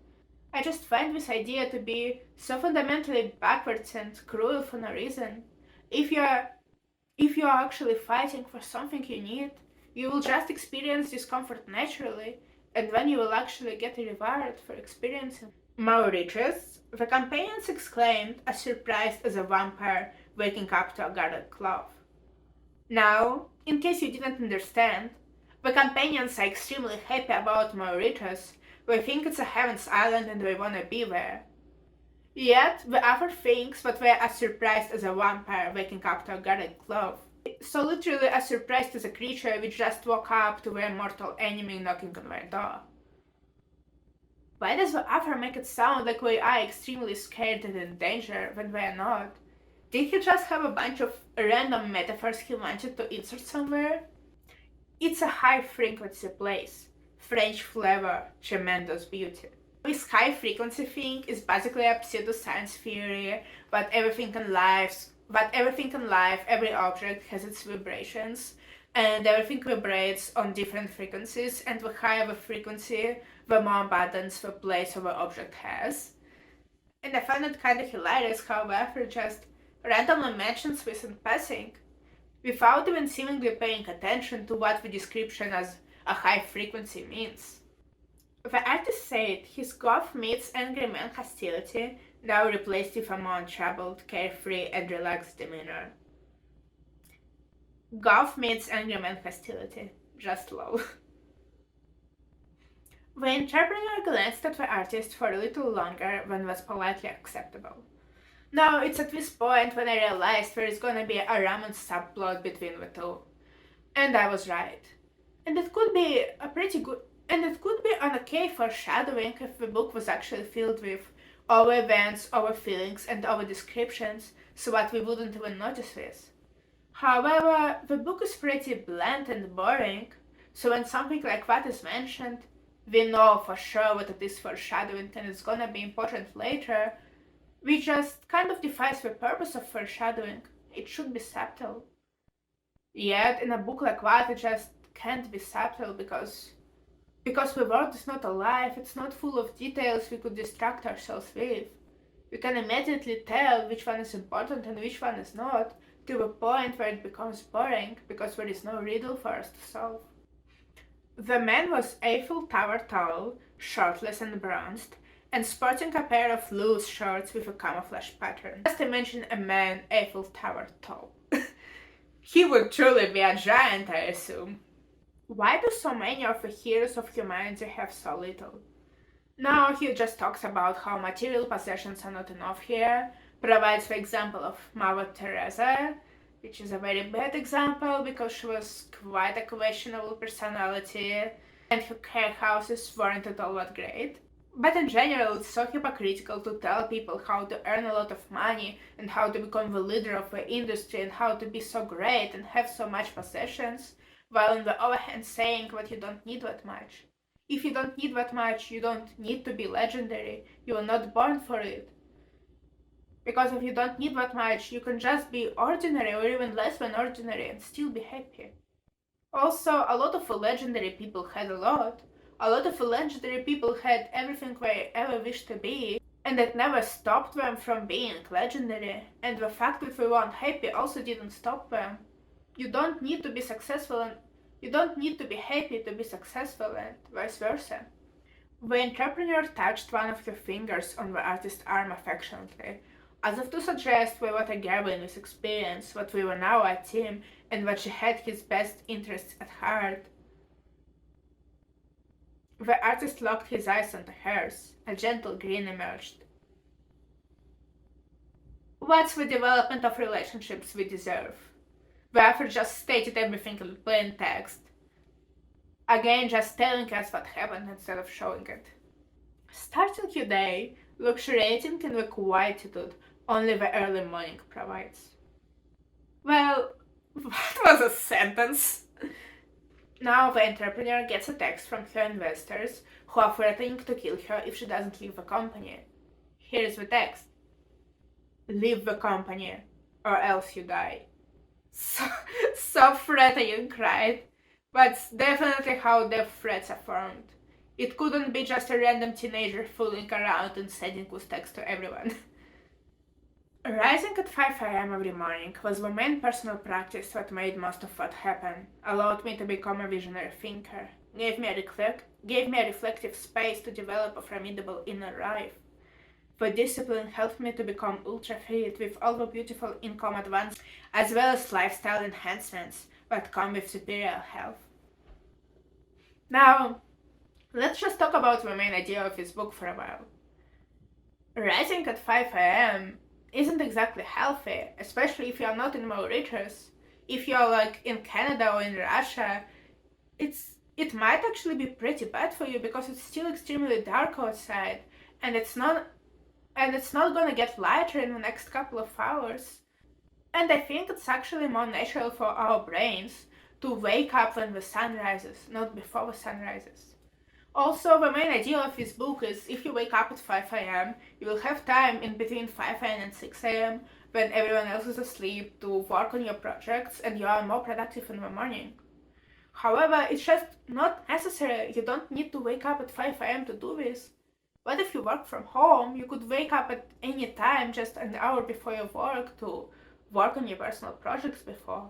I just find this idea to be so fundamentally backwards and cruel for no reason. If you're actually fighting for something you need, you will just experience discomfort naturally, and then you will actually get a reward for experiencing. Mauritius, the companions exclaimed, as surprised as a vampire waking up to a guarded cloth. Now, in case you didn't understand, the companions are extremely happy about Mauritius. They think it's a heaven's island and they wanna be there. Yet, the other thinks that they are as surprised as a vampire waking up to a guarded cloth. So literally as surprised as a creature which just woke up to their mortal enemy knocking on their door. Why does the author make it sound like we are extremely scared and in danger when we are not? Did he just have a bunch of random metaphors he wanted to insert somewhere? It's a high frequency place. French flavor, tremendous beauty. This high frequency thing is basically a pseudoscience theory that everything in life, every object has its vibrations, and everything vibrates on different frequencies, and the higher the frequency, the more abundance the place or the object has. And I find it kind of hilarious how the author just randomly mentions this in passing, without even seemingly paying attention to what the description as a high frequency means. The artist said his goth meets angry man hostility, now replaced with a more untroubled, carefree, and relaxed demeanor. Goth meets angry man hostility. Just lol. The entrepreneur glanced at the artist for a little longer than was politely acceptable. Now, it's at this point when I realized there is gonna be a romance subplot between the two. And I was right. And it could be an okay foreshadowing if the book was actually filled with all events, all feelings, and all descriptions, so that we wouldn't even notice this. However, the book is pretty bland and boring, so when something like that is mentioned, we know for sure what it is foreshadowing and it's gonna be important later, which just kind of defies the purpose of foreshadowing. It should be subtle. Yet, in a book like that, it just can't be subtle because the world is not alive, it's not full of details we could distract ourselves with. We can immediately tell which one is important and which one is not, to the point where it becomes boring because there is no riddle for us to solve. The man was Eiffel Tower tall, shirtless and bronzed, and sporting a pair of loose shorts with a camouflage pattern. Just imagine a man Eiffel Tower tall. He would truly be a giant, I assume. Why do so many of the heroes of humanity have so little? Now he just talks about how material possessions are not enough here, provides the example of Mother Teresa, which is a very bad example because she was quite a questionable personality and her houses weren't at all that great. But in general, it's so hypocritical to tell people how to earn a lot of money and how to become the leader of the industry and how to be so great and have so much possessions, while on the other hand saying that you don't need that much. If you don't need that much, you don't need to be legendary. You were not born for it. Because if you don't need that much, you can just be ordinary or even less than ordinary and still be happy. Also, a lot of the legendary people had a lot. A lot of the legendary people had everything they ever wished to be. And it never stopped them from being legendary, and the fact that we weren't happy also didn't stop them. You don't need to be successful and you don't need to be happy to be successful and vice versa. The entrepreneur touched one of her fingers on the artist's arm affectionately, as if to suggest we were together in this experience, that we were now a team, and that she had his best interests at heart. The artist locked his eyes onto hers. A gentle grin emerged. What's the development of relationships we deserve? The author just stated everything in plain text. Again, just telling us what happened instead of showing it. Starting your day, luxuriating in the quietude only the early morning provides. Well, that was a sentence. Now the entrepreneur gets a text from her investors who are threatening to kill her if she doesn't leave the company. Here's the text. Leave the company, or else you die. So threatening, right? That's definitely how death threats are formed. It couldn't be just a random teenager fooling around and sending this text to everyone. Rising at 5 a.m. every morning was the main personal practice that made most of what happened, allowed me to become a visionary thinker, gave me a reflective space to develop a formidable inner life. The discipline helped me to become ultra fit with all the beautiful income advances as well as lifestyle enhancements that come with superior health. Now, let's just talk about the main idea of this book for a while. Rising at 5 a.m. isn't exactly healthy, especially if you're not in Mauritius. If you're like in Canada or in Russia, it might actually be pretty bad for you because it's still extremely dark outside, and it's not gonna get lighter in the next couple of hours. And I think it's actually more natural for our brains to wake up when the sun rises, not before the sun rises. Also, the main idea of this book is if you wake up at 5 a.m., you will have time in between 5 a.m. and 6 a.m. when everyone else is asleep to work on your projects and you are more productive in the morning. However, it's just not necessary. You don't need to wake up at 5 a.m. to do this. What if you work from home? You could wake up at any time, just an hour before your work, to work on your personal projects before.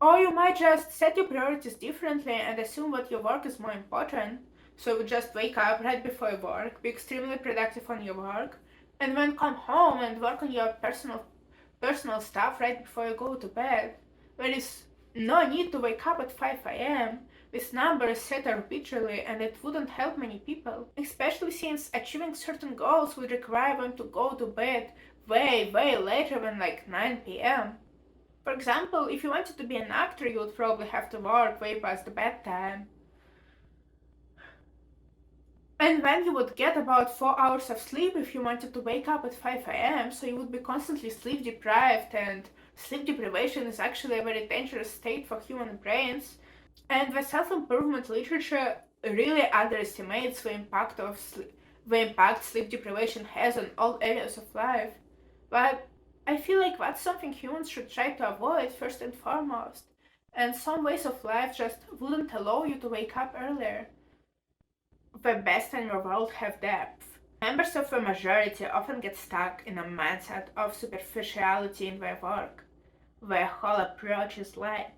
Or you might just set your priorities differently and assume that your work is more important. So you just wake up right before your work, be extremely productive on your work, and then come home and work on your personal stuff right before you go to bed. There is no need to wake up at 5 a.m. This number is set arbitrarily and it wouldn't help many people, especially since achieving certain goals would require them to go to bed way later than like 9 p.m. For example, if you wanted to be an actor, you would probably have to work way past the bedtime. And then you would get about 4 hours of sleep if you wanted to wake up at 5 a.m., so you would be constantly sleep deprived, and sleep deprivation is actually a very dangerous state for human brains. And the self-improvement literature really underestimates the impact sleep deprivation has on all areas of life. But I feel like that's something humans should try to avoid first and foremost. And some ways of life just wouldn't allow you to wake up earlier. The best in the world have depth. Members of the majority often get stuck in a mindset of superficiality in their work. Their whole approach is light.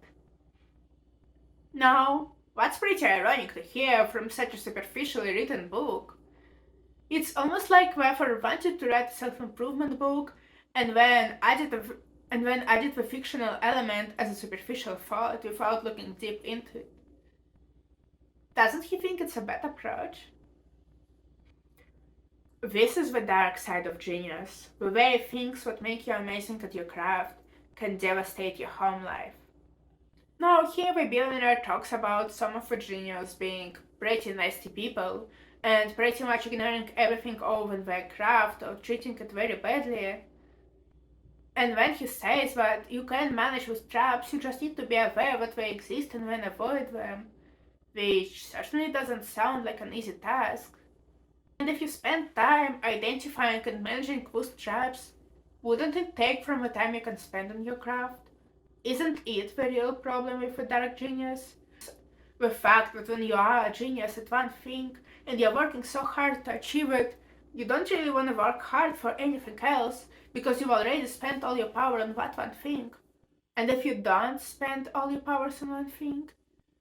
Now, that's pretty ironic to hear from such a superficially written book. It's almost like whoever wanted to write a self-improvement book and then added the fictional element as a superficial thought without looking deep into it. Doesn't he think it's a bad approach? This is the dark side of genius. The very things that make you amazing at your craft can devastate your home life. Now, here the billionaire talks about some of the genius being pretty nasty people and pretty much ignoring everything over in their craft or treating it very badly. And when he says that you can manage with traps, you just need to be aware that they exist and then avoid them, which certainly doesn't sound like an easy task. And if you spend time identifying and managing those traps, wouldn't it take from the time you can spend on your craft? Isn't it the real problem with a dark genius? The fact that when you are a genius at one thing and you're working so hard to achieve it, You don't really want to work hard for anything else because you've already spent all your power on that one thing. And if you don't spend all your powers on one thing,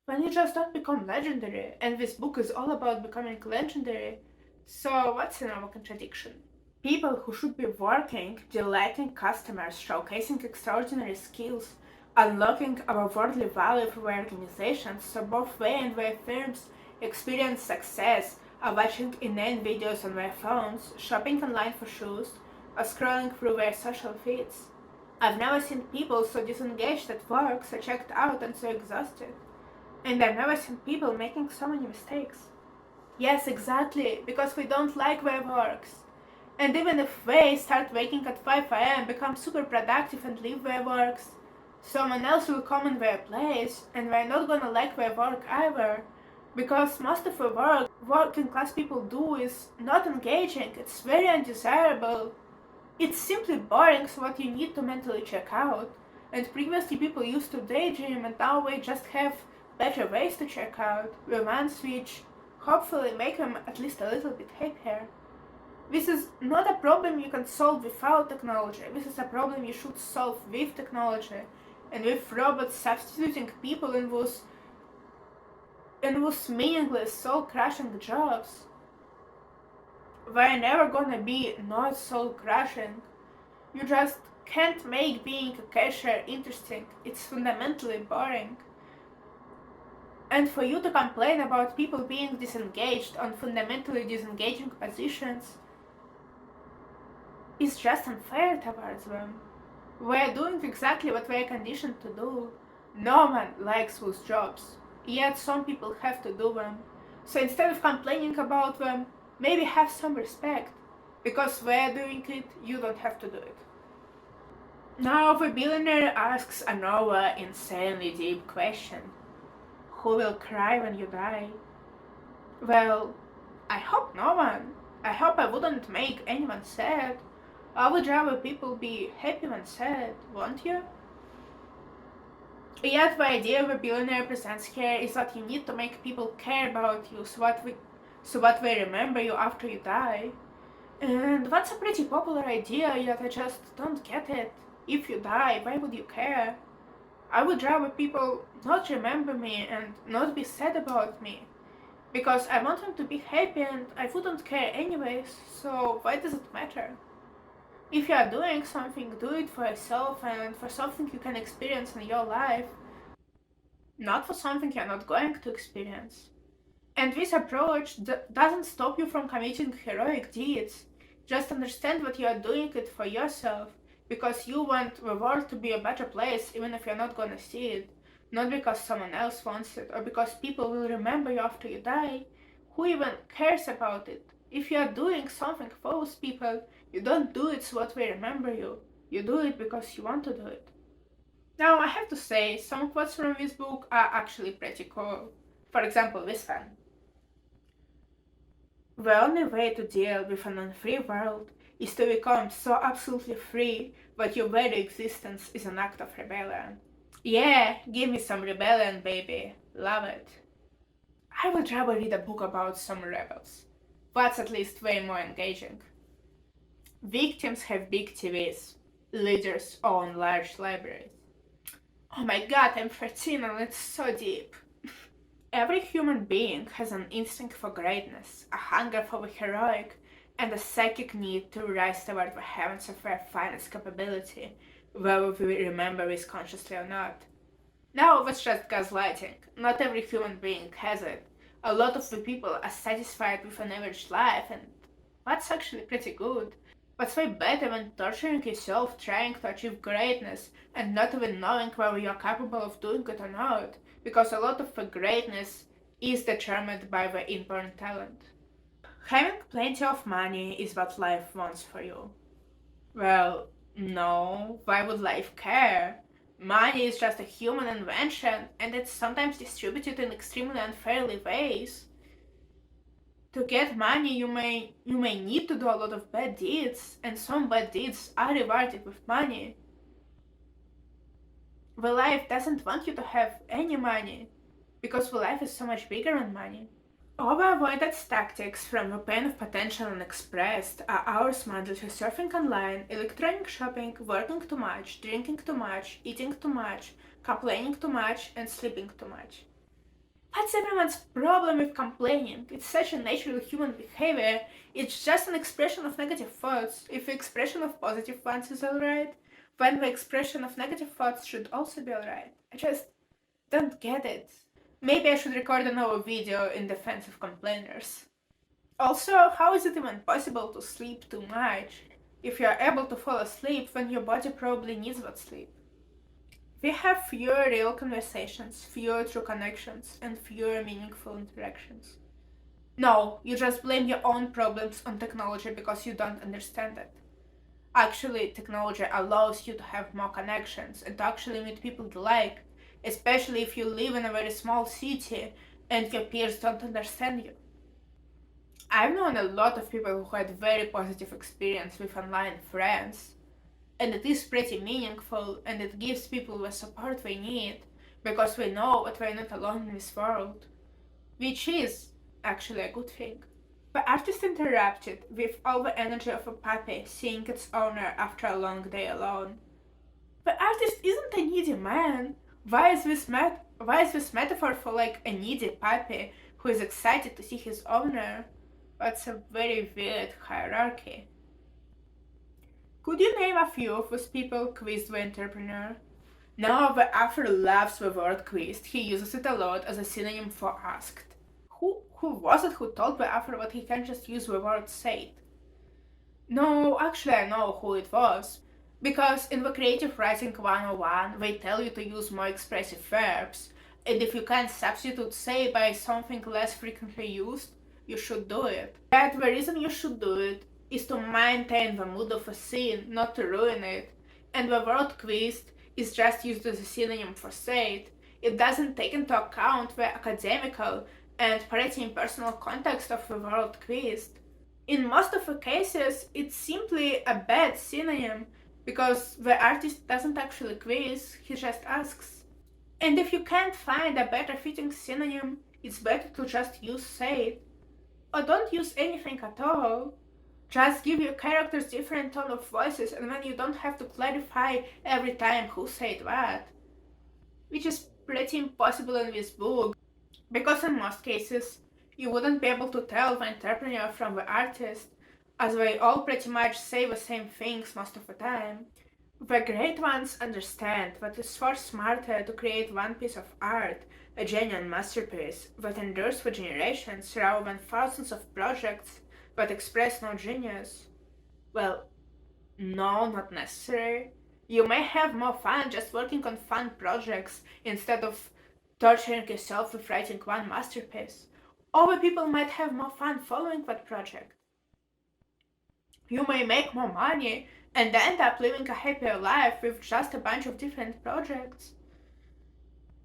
then you just don't become legendary. And this book is all about becoming legendary. So what's another contradiction? People who should be working, delighting customers, showcasing extraordinary skills, unlocking our worldly value for their organizations, so both they and their firms experience success, are watching inane videos on their phones, shopping online for shoes, or scrolling through their social feeds. I've never seen people so disengaged at work, so checked out and so exhausted. And I've never seen people making so many mistakes. Yes, exactly, because we don't like their works. And even if they start waking at 5 am, become super productive and leave their works, someone else will come in their place and they're not gonna like their work either. Because most of the work working class people do is not engaging, it's very undesirable. It's simply boring, so what you need to mentally check out. And previously people used to daydream and now they just have better ways to check out, the ones which hopefully make them at least a little bit happier. This is not a problem you can solve without technology. This is a problem you should solve with technology. And with robots substituting people in those meaningless, soul-crushing jobs, they're never gonna be not soul-crushing. You just can't make being a cashier interesting. It's fundamentally boring. And for you to complain about people being disengaged on fundamentally disengaging positions is just unfair towards them. We're doing exactly what we're conditioned to do. No one likes those jobs, yet some people have to do them. So instead of complaining about them, maybe have some respect. Because we're doing it, you don't have to do it. Now the billionaire asks another insanely deep question. Who will cry when you die? Well, I hope no one. I hope I wouldn't make anyone sad. I would rather people be happy than sad, won't you? Yet the idea the billionaire presents here is that you need to make people care about you so what they remember you after you die. And that's a pretty popular idea, yet I just don't get it. If you die, why would you care? I would rather people not remember me and not be sad about me. Because I want them to be happy and I wouldn't care anyways, so why does it matter? If you are doing something, do it for yourself and for something you can experience in your life, not for something you're not going to experience. And this approach doesn't stop you from committing heroic deeds. Just understand that you are doing it for yourself, because you want the world to be a better place even if you're not gonna see it. Not because someone else wants it, or because people will remember you after you die. Who even cares about it? If you are doing something for those people, you don't do it so that they remember you. You do it because you want to do it. Now, I have to say, some quotes from this book are actually pretty cool. For example, this one. The only way to deal with an unfree world is to become so absolutely free that your very existence is an act of rebellion. Yeah, give me some rebellion, baby. Love it. I would rather read a book about some rebels. That's at least way more engaging. Victims have big TVs. Leaders own large libraries. Oh my god, I'm 13 and it's so deep. Every human being has an instinct for greatness, a hunger for the heroic, and a psychic need to rise toward the heavens of their finest capability, whether we remember this consciously or not. No, that's just gaslighting. Not every human being has it. A lot of the people are satisfied with an average life, and that's actually pretty good. What's way better than torturing yourself trying to achieve greatness and not even knowing whether you're capable of doing it or not? Because a lot of the greatness is determined by the inborn talent. Having plenty of money is what life wants for you. Well, no, why would life care? Money is just a human invention and it's sometimes distributed in extremely unfairly ways. To get money, you may need to do a lot of bad deeds, and some bad deeds are rewarded with money. The life doesn't want you to have any money, because the life is so much bigger than money. Over-avoidance tactics from the pain of potential unexpressed are hours mindlessly surfing online, electronic shopping, working too much, drinking too much, eating too much, complaining too much, and sleeping too much. What's everyone's problem with complaining? It's such a natural human behavior. It's just an expression of negative thoughts. If the expression of positive ones is alright, then the expression of negative thoughts should also be alright. I just don't get it. Maybe I should record another video in defense of complainers. Also, how is it even possible to sleep too much? If you are able to fall asleep, then your body probably needs that sleep. We have fewer real conversations, fewer true connections, and fewer meaningful interactions. No, you just blame your own problems on technology because you don't understand it. Actually, technology allows you to have more connections and to actually meet people you like, especially if you live in a very small city and your peers don't understand you. I've known a lot of people who had very positive experience with online friends, and it is pretty meaningful and it gives people the support they need because we know that we're not alone in this world, which is actually a good thing. The artist interrupted with all the energy of a puppy seeing its owner after a long day alone. The artist isn't a needy man. Why is this metaphor for like a needy puppy who is excited to see his owner? That's a very weird hierarchy. Could you name a few of those people quizzed the entrepreneur? No, the author loves the word quizzed. He uses it a lot as a synonym for asked. Who was it who told the author that he can't just use the word said? No, actually I know who it was. Because in the Creative Writing 101, they tell you to use more expressive verbs, and if you can't substitute say by something less frequently used, you should do it. But the reason you should do it is to maintain the mood of a scene, not to ruin it. And the word quizzed is just used as a synonym for said. It doesn't take into account the academical and pretty impersonal context of the word quizzed. In most of the cases, it's simply a bad synonym because the artist doesn't actually quiz, he just asks. And if you can't find a better fitting synonym, it's better to just use said. Or don't use anything at all. Just give your characters different tone of voices and then you don't have to clarify every time who said what. Which is pretty impossible in this book, because in most cases, you wouldn't be able to tell the entrepreneur from the artist, as they all pretty much say the same things most of the time. The great ones understand that it's far smarter to create one piece of art, a genuine masterpiece, that endures for generations rather than thousands of projects that express no genius. Well, no, not necessary. You may have more fun just working on fun projects instead of torturing yourself with writing one masterpiece. Other people might have more fun following that project. You may make more money and end up living a happier life with just a bunch of different projects.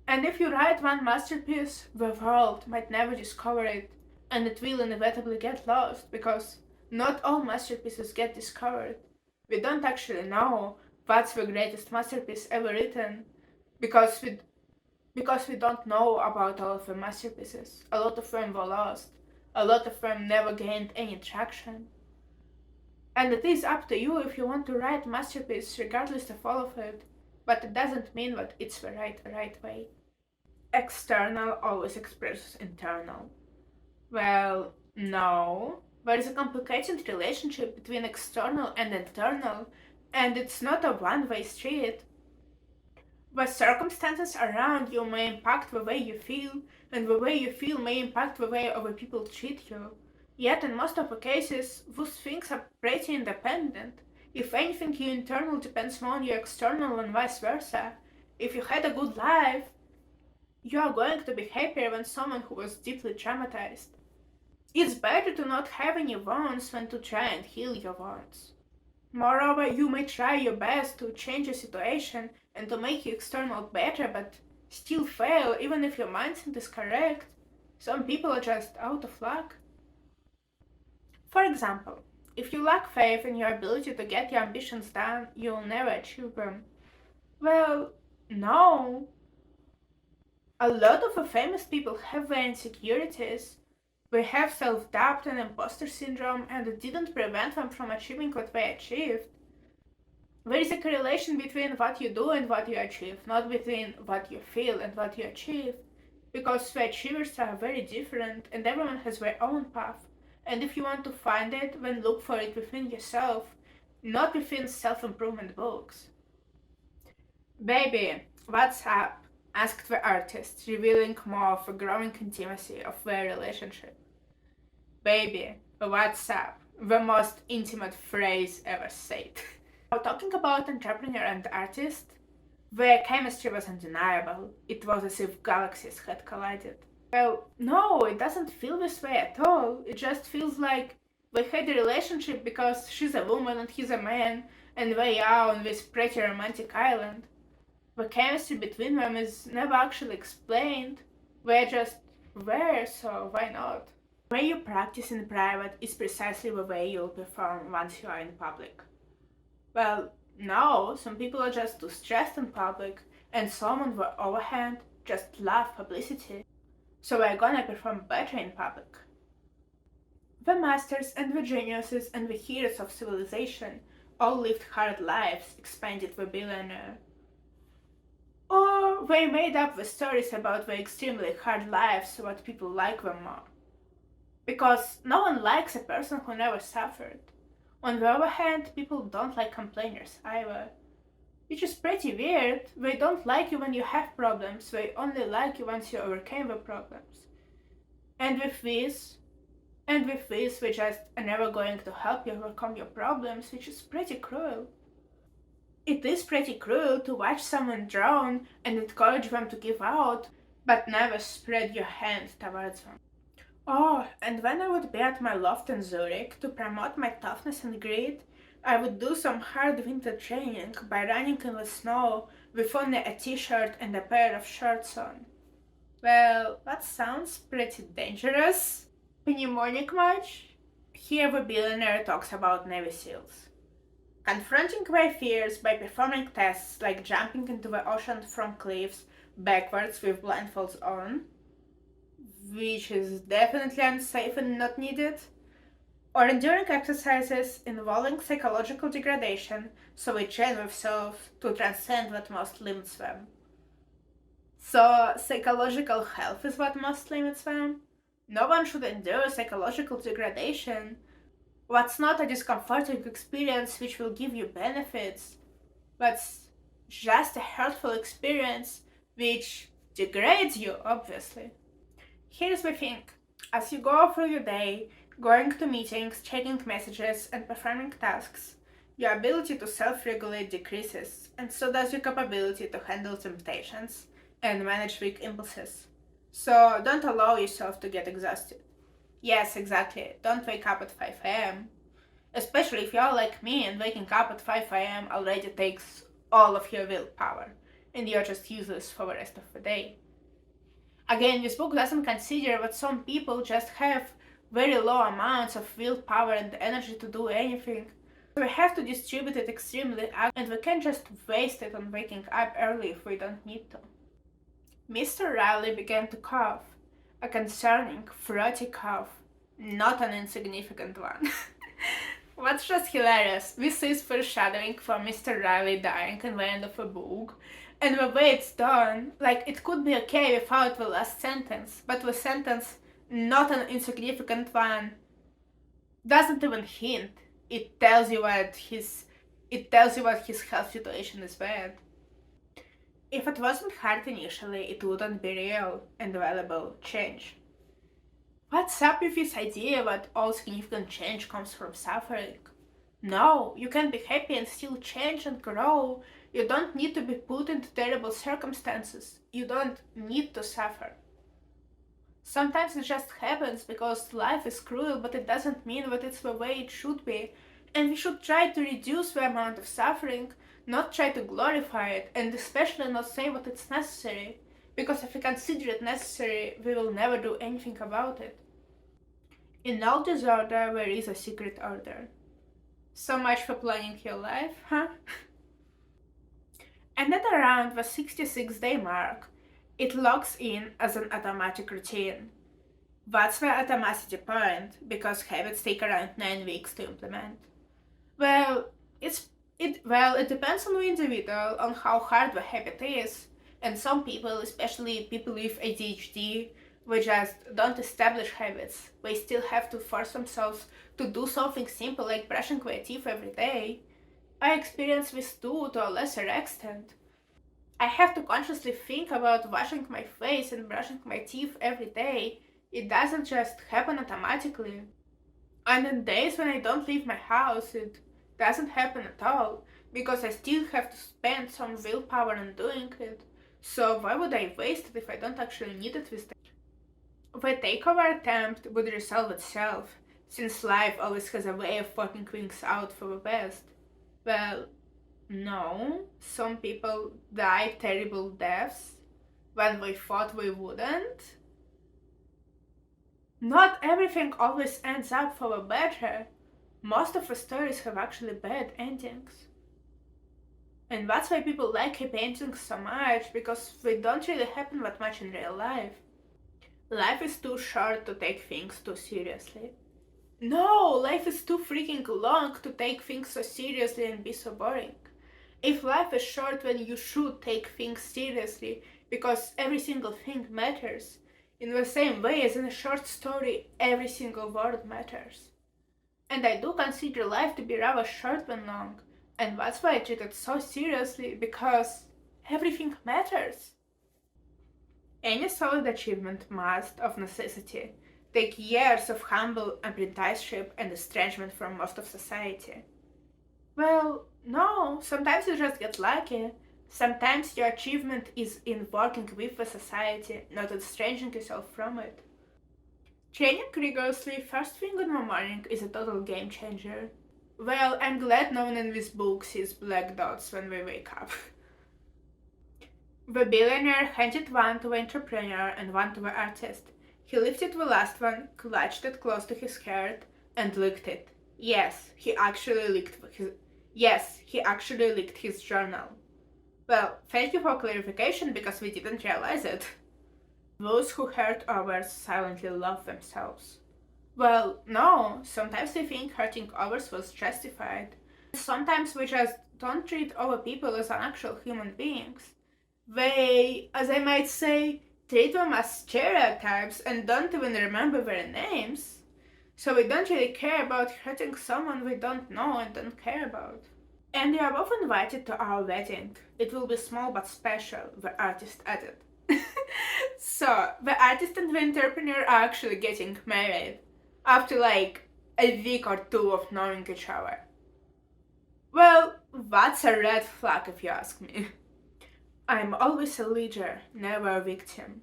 And if you write one masterpiece, the world might never discover it, and it will inevitably get lost because not all masterpieces get discovered. We don't actually know what's the greatest masterpiece ever written because we don't know about all of the masterpieces. A lot of them were lost. A lot of them never gained any traction. And it is up to you if you want to write masterpiece regardless of all of it, but it doesn't mean that it's the right way. External always expresses internal. Well, no. There is a complicated relationship between external and internal, and it's not a one-way street. The circumstances around you may impact the way you feel, and the way you feel may impact the way other people treat you. Yet in most of the cases, those things are pretty independent. If anything, your internal depends more on your external and vice versa. If you had a good life, you are going to be happier than someone who was deeply traumatized. It's better to not have any wounds than to try and heal your wounds. Moreover, you may try your best to change a situation and to make your external better, but still fail even if your mindset is correct. Some people are just out of luck. For example, if you lack faith in your ability to get your ambitions done, you'll never achieve them. Well, no. A lot of the famous people have their insecurities, We have self-doubt and imposter syndrome, and it didn't prevent them from achieving what they achieved. There is a correlation between what you do and what you achieve, not between what you feel and what you achieve. Because the achievers are very different and everyone has their own path. And if you want to find it, then look for it within yourself, not within self-improvement books. Baby, what's up? Asked the artist, revealing more of the growing intimacy of their relationship. Baby, what's up? The most intimate phrase ever said. Now, talking about entrepreneur and artist, their chemistry was undeniable. It was as if galaxies had collided. Well, no, it doesn't feel this way at all. It just feels like they had a relationship because she's a woman and he's a man, and they are on this pretty romantic island. The chemistry between them is never actually explained. They're just there, so why not? The way you practice in private is precisely the way you'll perform once you are in public. Well, no, some people are just too stressed in public, and some, on the other hand, just love publicity. So we're gonna perform better in public. The masters and the geniuses and the heroes of civilization all lived hard lives, expanded the billionaire. Or they made up the stories about the extremely hard lives so that people like them more. Because no one likes a person who never suffered. On the other hand, people don't like complainers either. Which is pretty weird. They don't like you when you have problems, they only like you once you overcame the problems. And with this, they just are never going to help you overcome your problems, which is pretty cruel. It is pretty cruel to watch someone drown and encourage them to give out, but never spread your hand towards them. Oh, and when I would be at my loft in Zurich to promote my toughness and grit, I would do some hard winter training by running in the snow with only a t-shirt and a pair of shorts on. Well, that sounds pretty dangerous. Mnemonic much? Here the billionaire talks about Navy SEALs. Confronting their fears by performing tests like jumping into the ocean from cliffs backwards with blindfolds on, which is definitely unsafe and not needed, or enduring exercises involving psychological degradation so they train themselves to transcend what most limits them. So, psychological health is what most limits them? No one should endure psychological degradation. What's not a discomforting experience which will give you benefits, but just a hurtful experience which degrades you, obviously. Here's the thing. As you go through your day, going to meetings, checking messages, and performing tasks, your ability to self-regulate decreases, and so does your capability to handle temptations and manage weak impulses. So don't allow yourself to get exhausted. Yes, exactly. Don't wake up at 5 a.m. Especially if you're like me and waking up at 5 a.m. already takes all of your willpower, and you're just useless for the rest of the day. Again, this book doesn't consider that some people just have very low amounts of willpower and energy to do anything. We have to distribute it extremely, and we can't just waste it on waking up early if we don't need to. Mr. Riley began to cough, a concerning, throaty cough, not an insignificant one. What's just hilarious, this is foreshadowing for Mr. Riley dying in the end of a book, and the way it's done, like it could be okay without the last sentence, but the sentence, not an insignificant one, doesn't even hint. It tells you what his health situation is bad. If it wasn't hard initially, it wouldn't be real and valuable change. What's up with this idea that all significant change comes from suffering? No, you can be happy and still change and grow. You don't need to be put into terrible circumstances. You don't need to suffer. Sometimes it just happens because life is cruel, but it doesn't mean that it's the way it should be. And we should try to reduce the amount of suffering, not try to glorify it, and especially not say that it's necessary. Because if we consider it necessary, we will never do anything about it. In all disorder, there is a secret order. So much for planning your life, huh? And at around the 66-day mark, it logs in as an automatic routine. That's the atomicity point, because habits take around 9 weeks to implement. Well, it depends on the individual on how hard the habit is, and some people, especially people with ADHD, we just don't establish habits. They still have to force themselves to do something simple like brushing their teeth every day. I experience this too to a lesser extent. I have to consciously think about washing my face and brushing my teeth every day. It doesn't just happen automatically. And on days when I don't leave my house, it doesn't happen at all, because I still have to spend some willpower on doing it. So why would I waste it if I don't actually need it this day? The takeover attempt would resolve itself, since life always has a way of working things out for the best. Well, no, some people die terrible deaths when they thought they wouldn't. Not everything always ends up for the better. Most of the stories have actually bad endings. And that's why people like happy endings so much, because they don't really happen that much in real life. Life is too short to take things too seriously. No, life is too freaking long to take things so seriously and be so boring. If life is short, then you should take things seriously, because every single thing matters. In the same way as in a short story, every single word matters. And I do consider life to be rather short than long, and that's why I treat it so seriously, because everything matters. Any solid achievement must, of necessity, take years of humble apprenticeship and estrangement from most of society. Well, no, sometimes you just get lucky. Sometimes your achievement is in working with the society, not estranging yourself from it. Training rigorously first thing in the morning is a total game changer. Well, I'm glad no one in this book sees black dots when we wake up. The billionaire handed one to the entrepreneur and one to the artist. He lifted the last one, clutched it close to his heart, and licked it. Yes, he actually licked his journal. Well, thank you for clarification, because we didn't realize it. Those who hurt others silently love themselves. Well, no, sometimes we think hurting others was justified. Sometimes we just don't treat other people as actual human beings. They, as I might say, treat them as stereotypes and don't even remember their names. So we don't really care about hurting someone we don't know and don't care about. And you are both invited to our wedding. It will be small but special, the artist added. So, the artist and the entrepreneur are actually getting married after like a week or two of knowing each other. Well, that's a red flag if you ask me. I'm always a leader, never a victim.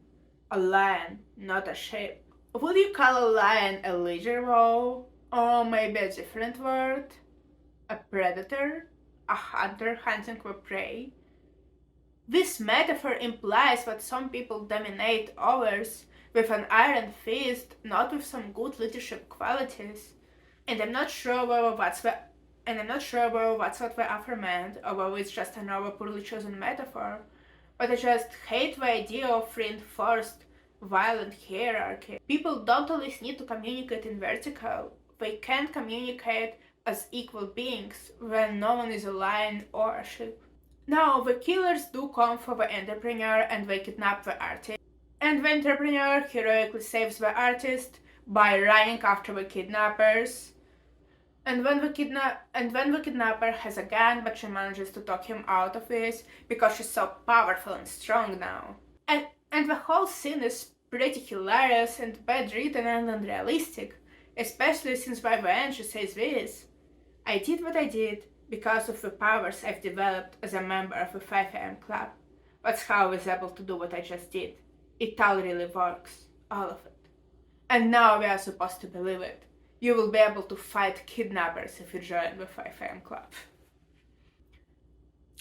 A lion, not a sheep. Would you call a lion a leader though? Or maybe a different word? A predator? A hunter hunting for prey? This metaphor implies that some people dominate others with an iron fist, not with some good leadership qualities. And I'm not sure whether that's what the author meant, or whether it's just another poorly chosen metaphor. But I just hate the idea of reinforced violent hierarchy. People don't always need to communicate in vertical. They can communicate as equal beings when no one is a lion or a sheep. Now, the killers do come for the entrepreneur and they kidnap the artist. And the entrepreneur heroically saves the artist by running after the kidnappers. And when the kidnapper has a gun, but she manages to talk him out of this because she's so powerful and strong now. And the whole scene is pretty hilarious and bad written and unrealistic, especially since by the end she says this: I did what I did because of the powers I've developed as a member of the 5am club. That's how I was able to do what I just did. It all really works. All of it. And now we are supposed to believe it. You will be able to fight kidnappers if you join the 5am club.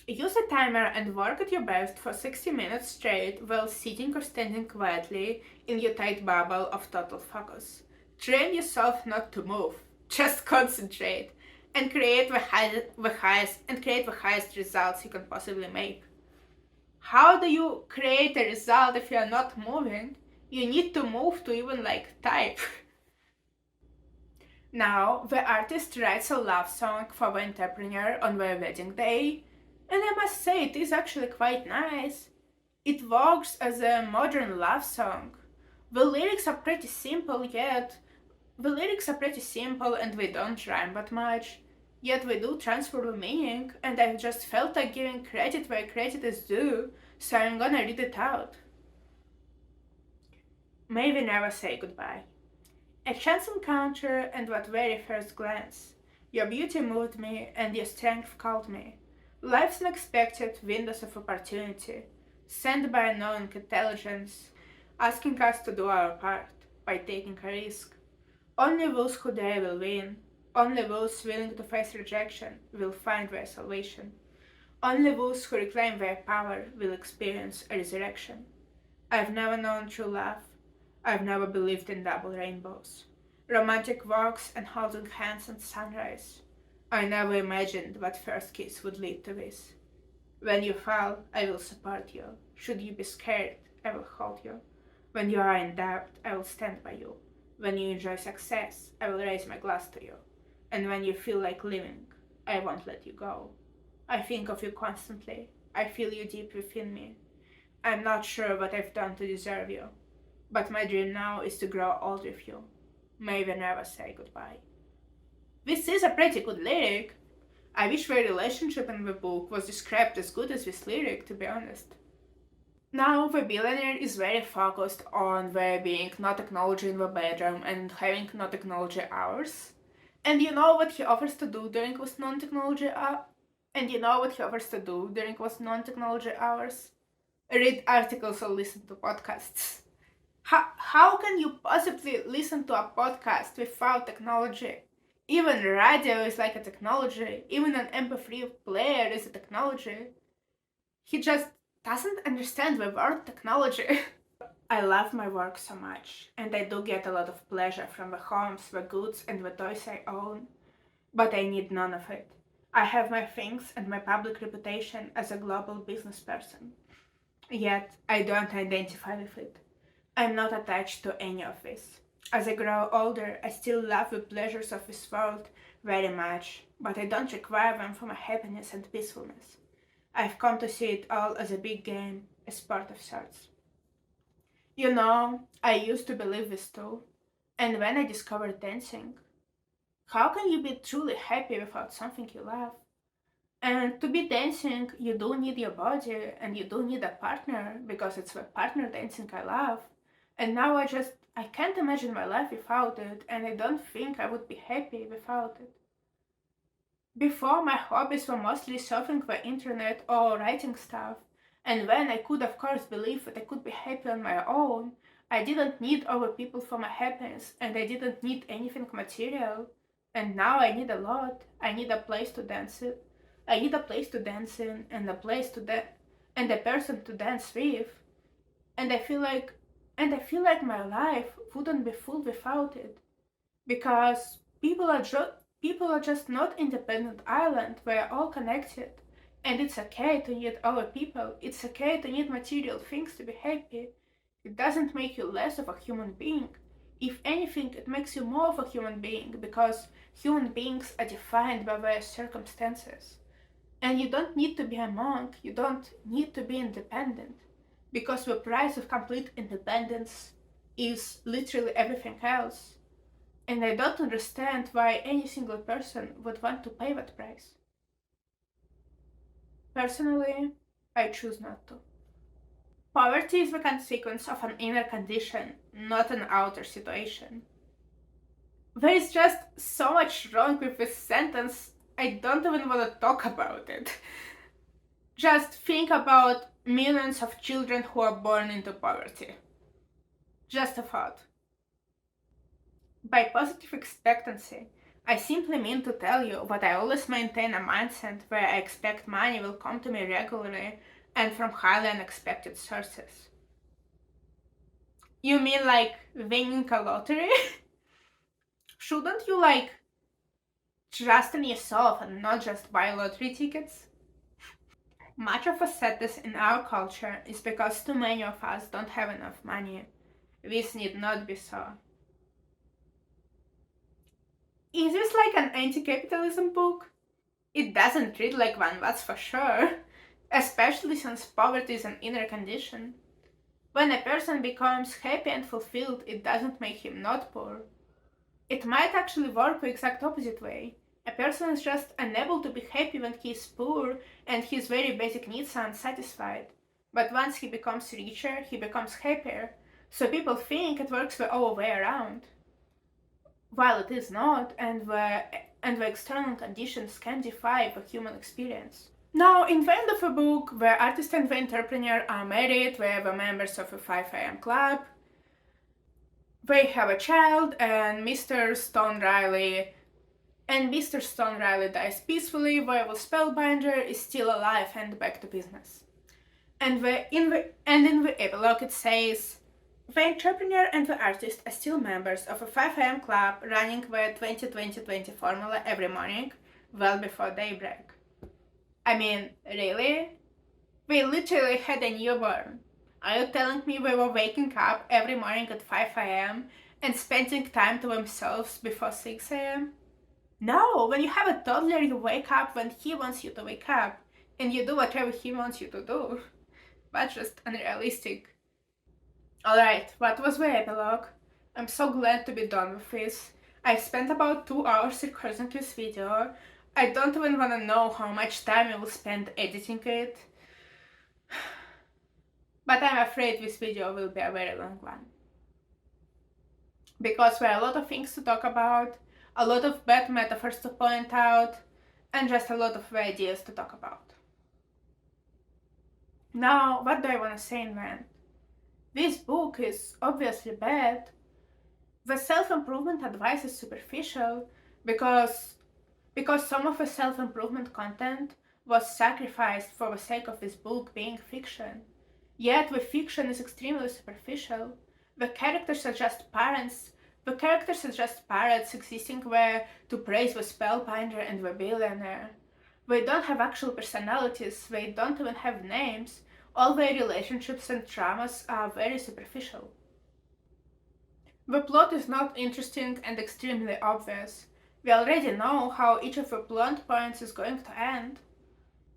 Use a timer and work at your best for 60 minutes straight while sitting or standing quietly in your tight bubble of total focus. Train yourself not to move. Just concentrate and create the highest results you can possibly make. How do you create a result if you are not moving? You need to move to even like type. Now, the artist writes a love song for the entrepreneur on their wedding day, and I must say it is actually quite nice. It works as a modern love song. The lyrics are pretty simple, yet the lyrics are pretty simple and we don't rhyme that much. Yet we do transfer the meaning, and I just felt like giving credit where credit is due, so I'm gonna read it out. May we never say goodbye. A chance encounter and that very first glance. Your beauty moved me and your strength called me. Life's unexpected windows of opportunity, sent by unknown intelligence, asking us to do our part by taking a risk. Only those who dare will win. Only those willing to face rejection will find their salvation. Only those who reclaim their power will experience a resurrection. I've never known true love. I've never believed in double rainbows, romantic walks and holding hands at sunrise. I never imagined what first kiss would lead to this. When you fall, I will support you. Should you be scared, I will hold you. When you are in doubt, I will stand by you. When you enjoy success, I will raise my glass to you. And when you feel like living, I won't let you go. I think of you constantly. I feel you deep within me. I'm not sure what I've done to deserve you, but my dream now is to grow old with you. May we never say goodbye. This is a pretty good lyric. I wish their relationship in the book was described as good as this lyric, to be honest. Now, the billionaire is very focused on there being no technology in the bedroom and having no technology hours. And you know what he offers to do during those non-technology hours? And you know what he offers to do during those non-technology hours? Read articles or listen to podcasts. How can you possibly listen to a podcast without technology? Even radio is like a technology, even an MP3 player is a technology. He just doesn't understand the word technology. I love my work so much, and I do get a lot of pleasure from the homes, the goods, and the toys I own. But I need none of it. I have my things and my public reputation as a global business person. Yet, I don't identify with it. I'm not attached to any of this. As I grow older, I still love the pleasures of this world very much, but I don't require them for my happiness and peacefulness. I've come to see it all as a big game, a sport of sorts. You know, I used to believe this too, and when I discovered dancing, how can you be truly happy without something you love? And to be dancing, you do need your body and you do need a partner because it's the partner dancing I love. And now I can't imagine my life without it, and I don't think I would be happy without it. Before, my hobbies were mostly surfing the internet or writing stuff, and when I could, of course, believe that I could be happy on my own, I didn't need other people for my happiness, and I didn't need anything material. And now I need a lot. I need a place to dance in. I need a place to dance in, and a place to and a person to dance with. And I feel like my life wouldn't be full without it, because people are just not independent island. We're all connected, and it's okay to need other people. It's okay to need material things to be happy. It doesn't make you less of a human being. If anything, it makes you more of a human being, because human beings are defined by their circumstances. And you don't need to be a monk, you don't need to be independent, because the price of complete independence is literally everything else. And I don't understand why any single person would want to pay that price. Personally, I choose not to. Poverty is the consequence of an inner condition, not an outer situation. There is just so much wrong with this sentence, I don't even want to talk about it. Just think about millions of children who are born into poverty. Just a thought. By positive expectancy, I simply mean to tell you that I always maintain a mindset where I expect money will come to me regularly and from highly unexpected sources. You mean like winning a lottery? Shouldn't you trust in yourself and not just buy lottery tickets? Much of the sadness in our culture is because too many of us don't have enough money. This need not be so. Is this like an anti-capitalism book? It doesn't read like one, that's for sure. Especially since poverty is an inner condition. When a person becomes happy and fulfilled, it doesn't make him not poor. It might actually work the exact opposite way. A person is just unable to be happy when he is poor and his very basic needs are unsatisfied. But once he becomes richer, he becomes happier. So people think it works the other way around. While it is not, and the external conditions can defy the human experience. Now, in the end of the book, the artist and the entrepreneur are married, they are the members of a 5 a.m. club, they have a child, and Mr. Stone Riley dies peacefully, while the spellbinder is still alive and back to business. And in the epilogue it says, the entrepreneur and the artist are still members of a 5 a.m. club running the 20-20-20 formula every morning, well before daybreak. I mean, really? We literally had a newborn. Are you telling me we were waking up every morning at 5 a.m. and spending time to themselves before 6 a.m.? No, when you have a toddler, you wake up when he wants you to wake up, and you do whatever he wants you to do. That's just unrealistic. Alright, what was the epilogue? I'm so glad to be done with this. I spent about 2 hours recording this video. I don't even wanna know how much time I will spend editing it. But I'm afraid this video will be a very long one. Because there are a lot of things to talk about, a lot of bad metaphors to point out, and just a lot of ideas to talk about. Now, what do I want to say in the end? This book is obviously bad. The self-improvement advice is superficial because some of the self-improvement content was sacrificed for the sake of this book being fiction. Yet the fiction is extremely superficial. The characters are just parents. The characters are just parrots existing there to praise the spellbinder and the billionaire. They don't have actual personalities, they don't even have names. All their relationships and traumas are very superficial. The plot is not interesting and extremely obvious. We already know how each of the plot points is going to end.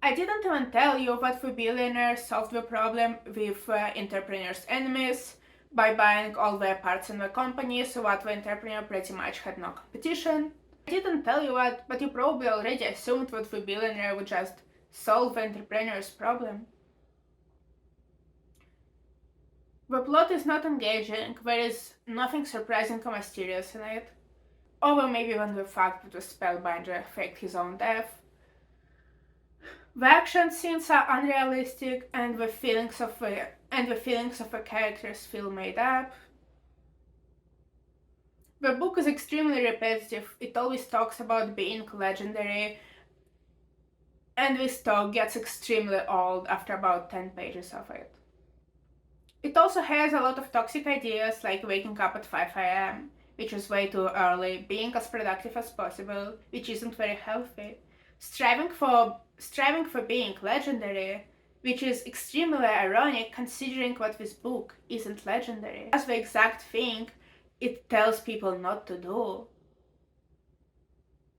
I didn't even tell you that the billionaire solved the problem with the entrepreneur's enemies by buying all the parts in the company, so that the entrepreneur pretty much had no competition. I didn't tell you that, but you probably already assumed that the billionaire would just solve the entrepreneur's problem. The plot is not engaging, there is nothing surprising or mysterious in it. Or maybe even the fact that the spellbinder faked his own death. The action scenes are unrealistic, and the feelings of the characters feel made up. The book is extremely repetitive. It always talks about being legendary, and this talk gets extremely old after about 10 pages of it. It also has a lot of toxic ideas like waking up at 5 a.m., which is way too early, being as productive as possible, which isn't very healthy, striving for being legendary, which is extremely ironic considering that this book isn't legendary. That's the exact thing it tells people not to do.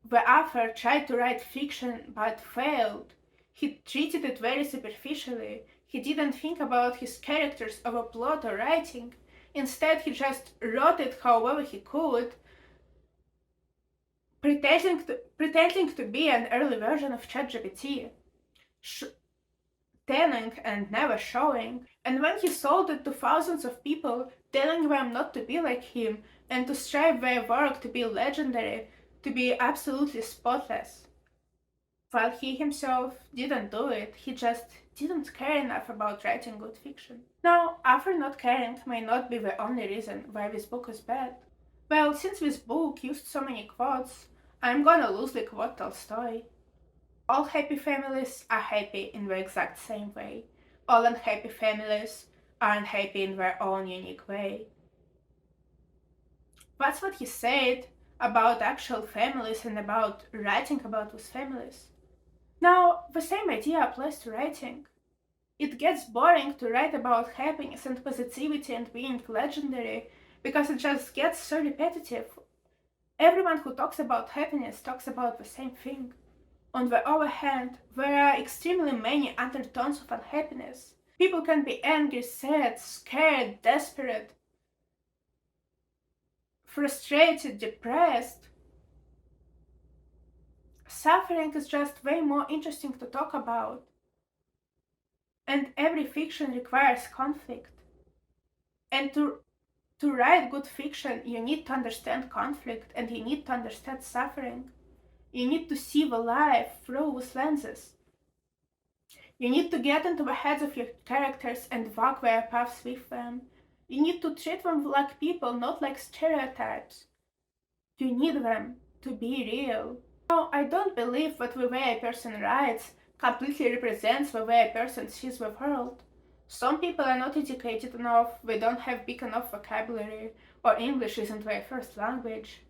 The author tried to write fiction but failed. He treated it very superficially. He didn't think about his characters or the plot or writing. Instead, he just wrote it however he could, pretending to be an early version of ChatGPT, telling and never showing. And when he sold it to thousands of people, telling them not to be like him and to strive their work to be legendary, to be absolutely spotless, while he himself didn't do it, he just didn't care enough about writing good fiction. Now, author not caring may not be the only reason why this book is bad. Well, since this book used so many quotes, I'm gonna loosely quote Tolstoy. All happy families are happy in the exact same way. All unhappy families are unhappy in their own unique way. That's what he said about actual families and about writing about those families. Now, the same idea applies to writing. It gets boring to write about happiness and positivity and being legendary because it just gets so repetitive. Everyone who talks about happiness talks about the same thing. On the other hand, there are extremely many undertones of unhappiness. People can be angry, sad, scared, desperate, frustrated, depressed. Suffering is just way more interesting to talk about. And every fiction requires conflict. And to write good fiction, you need to understand conflict and you need to understand suffering. You need to see the life through those lenses. You need to get into the heads of your characters and walk their paths with them. You need to treat them like people, not like stereotypes. You need them to be real. No, I don't believe that the way a person writes completely represents the way a person sees the world. Some people are not educated enough, they don't have big enough vocabulary, or English isn't their first language.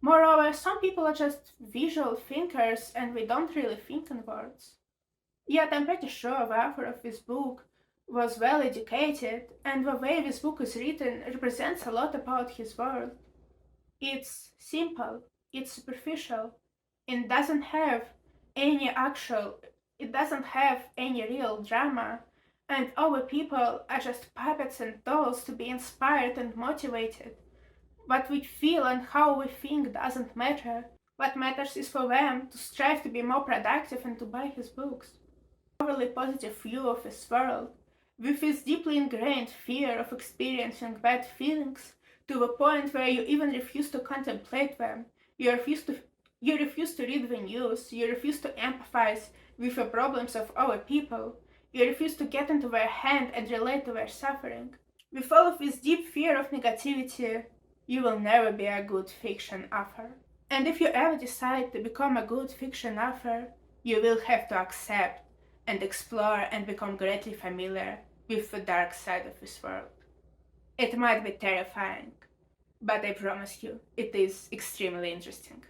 Moreover, some people are just visual thinkers and they don't really think in words. Yet I'm pretty sure the author of this book was well educated, and the way this book is written represents a lot about his world. It's simple, it's superficial, it doesn't have it doesn't have any real drama, and our people are just puppets and dolls to be inspired and motivated. What we feel and how we think doesn't matter. What matters is for them to strive to be more productive and to buy his books. Overly positive view of his world, with his deeply ingrained fear of experiencing bad feelings, to the point where you even refuse to contemplate them. You refuse to read the news, you refuse to empathize with the problems of our people, you refuse to get into their hand and relate to their suffering. With all of this deep fear of negativity, you will never be a good fiction author. And if you ever decide to become a good fiction author, you will have to accept and explore and become greatly familiar with the dark side of this world. It might be terrifying, but I promise you, it is extremely interesting.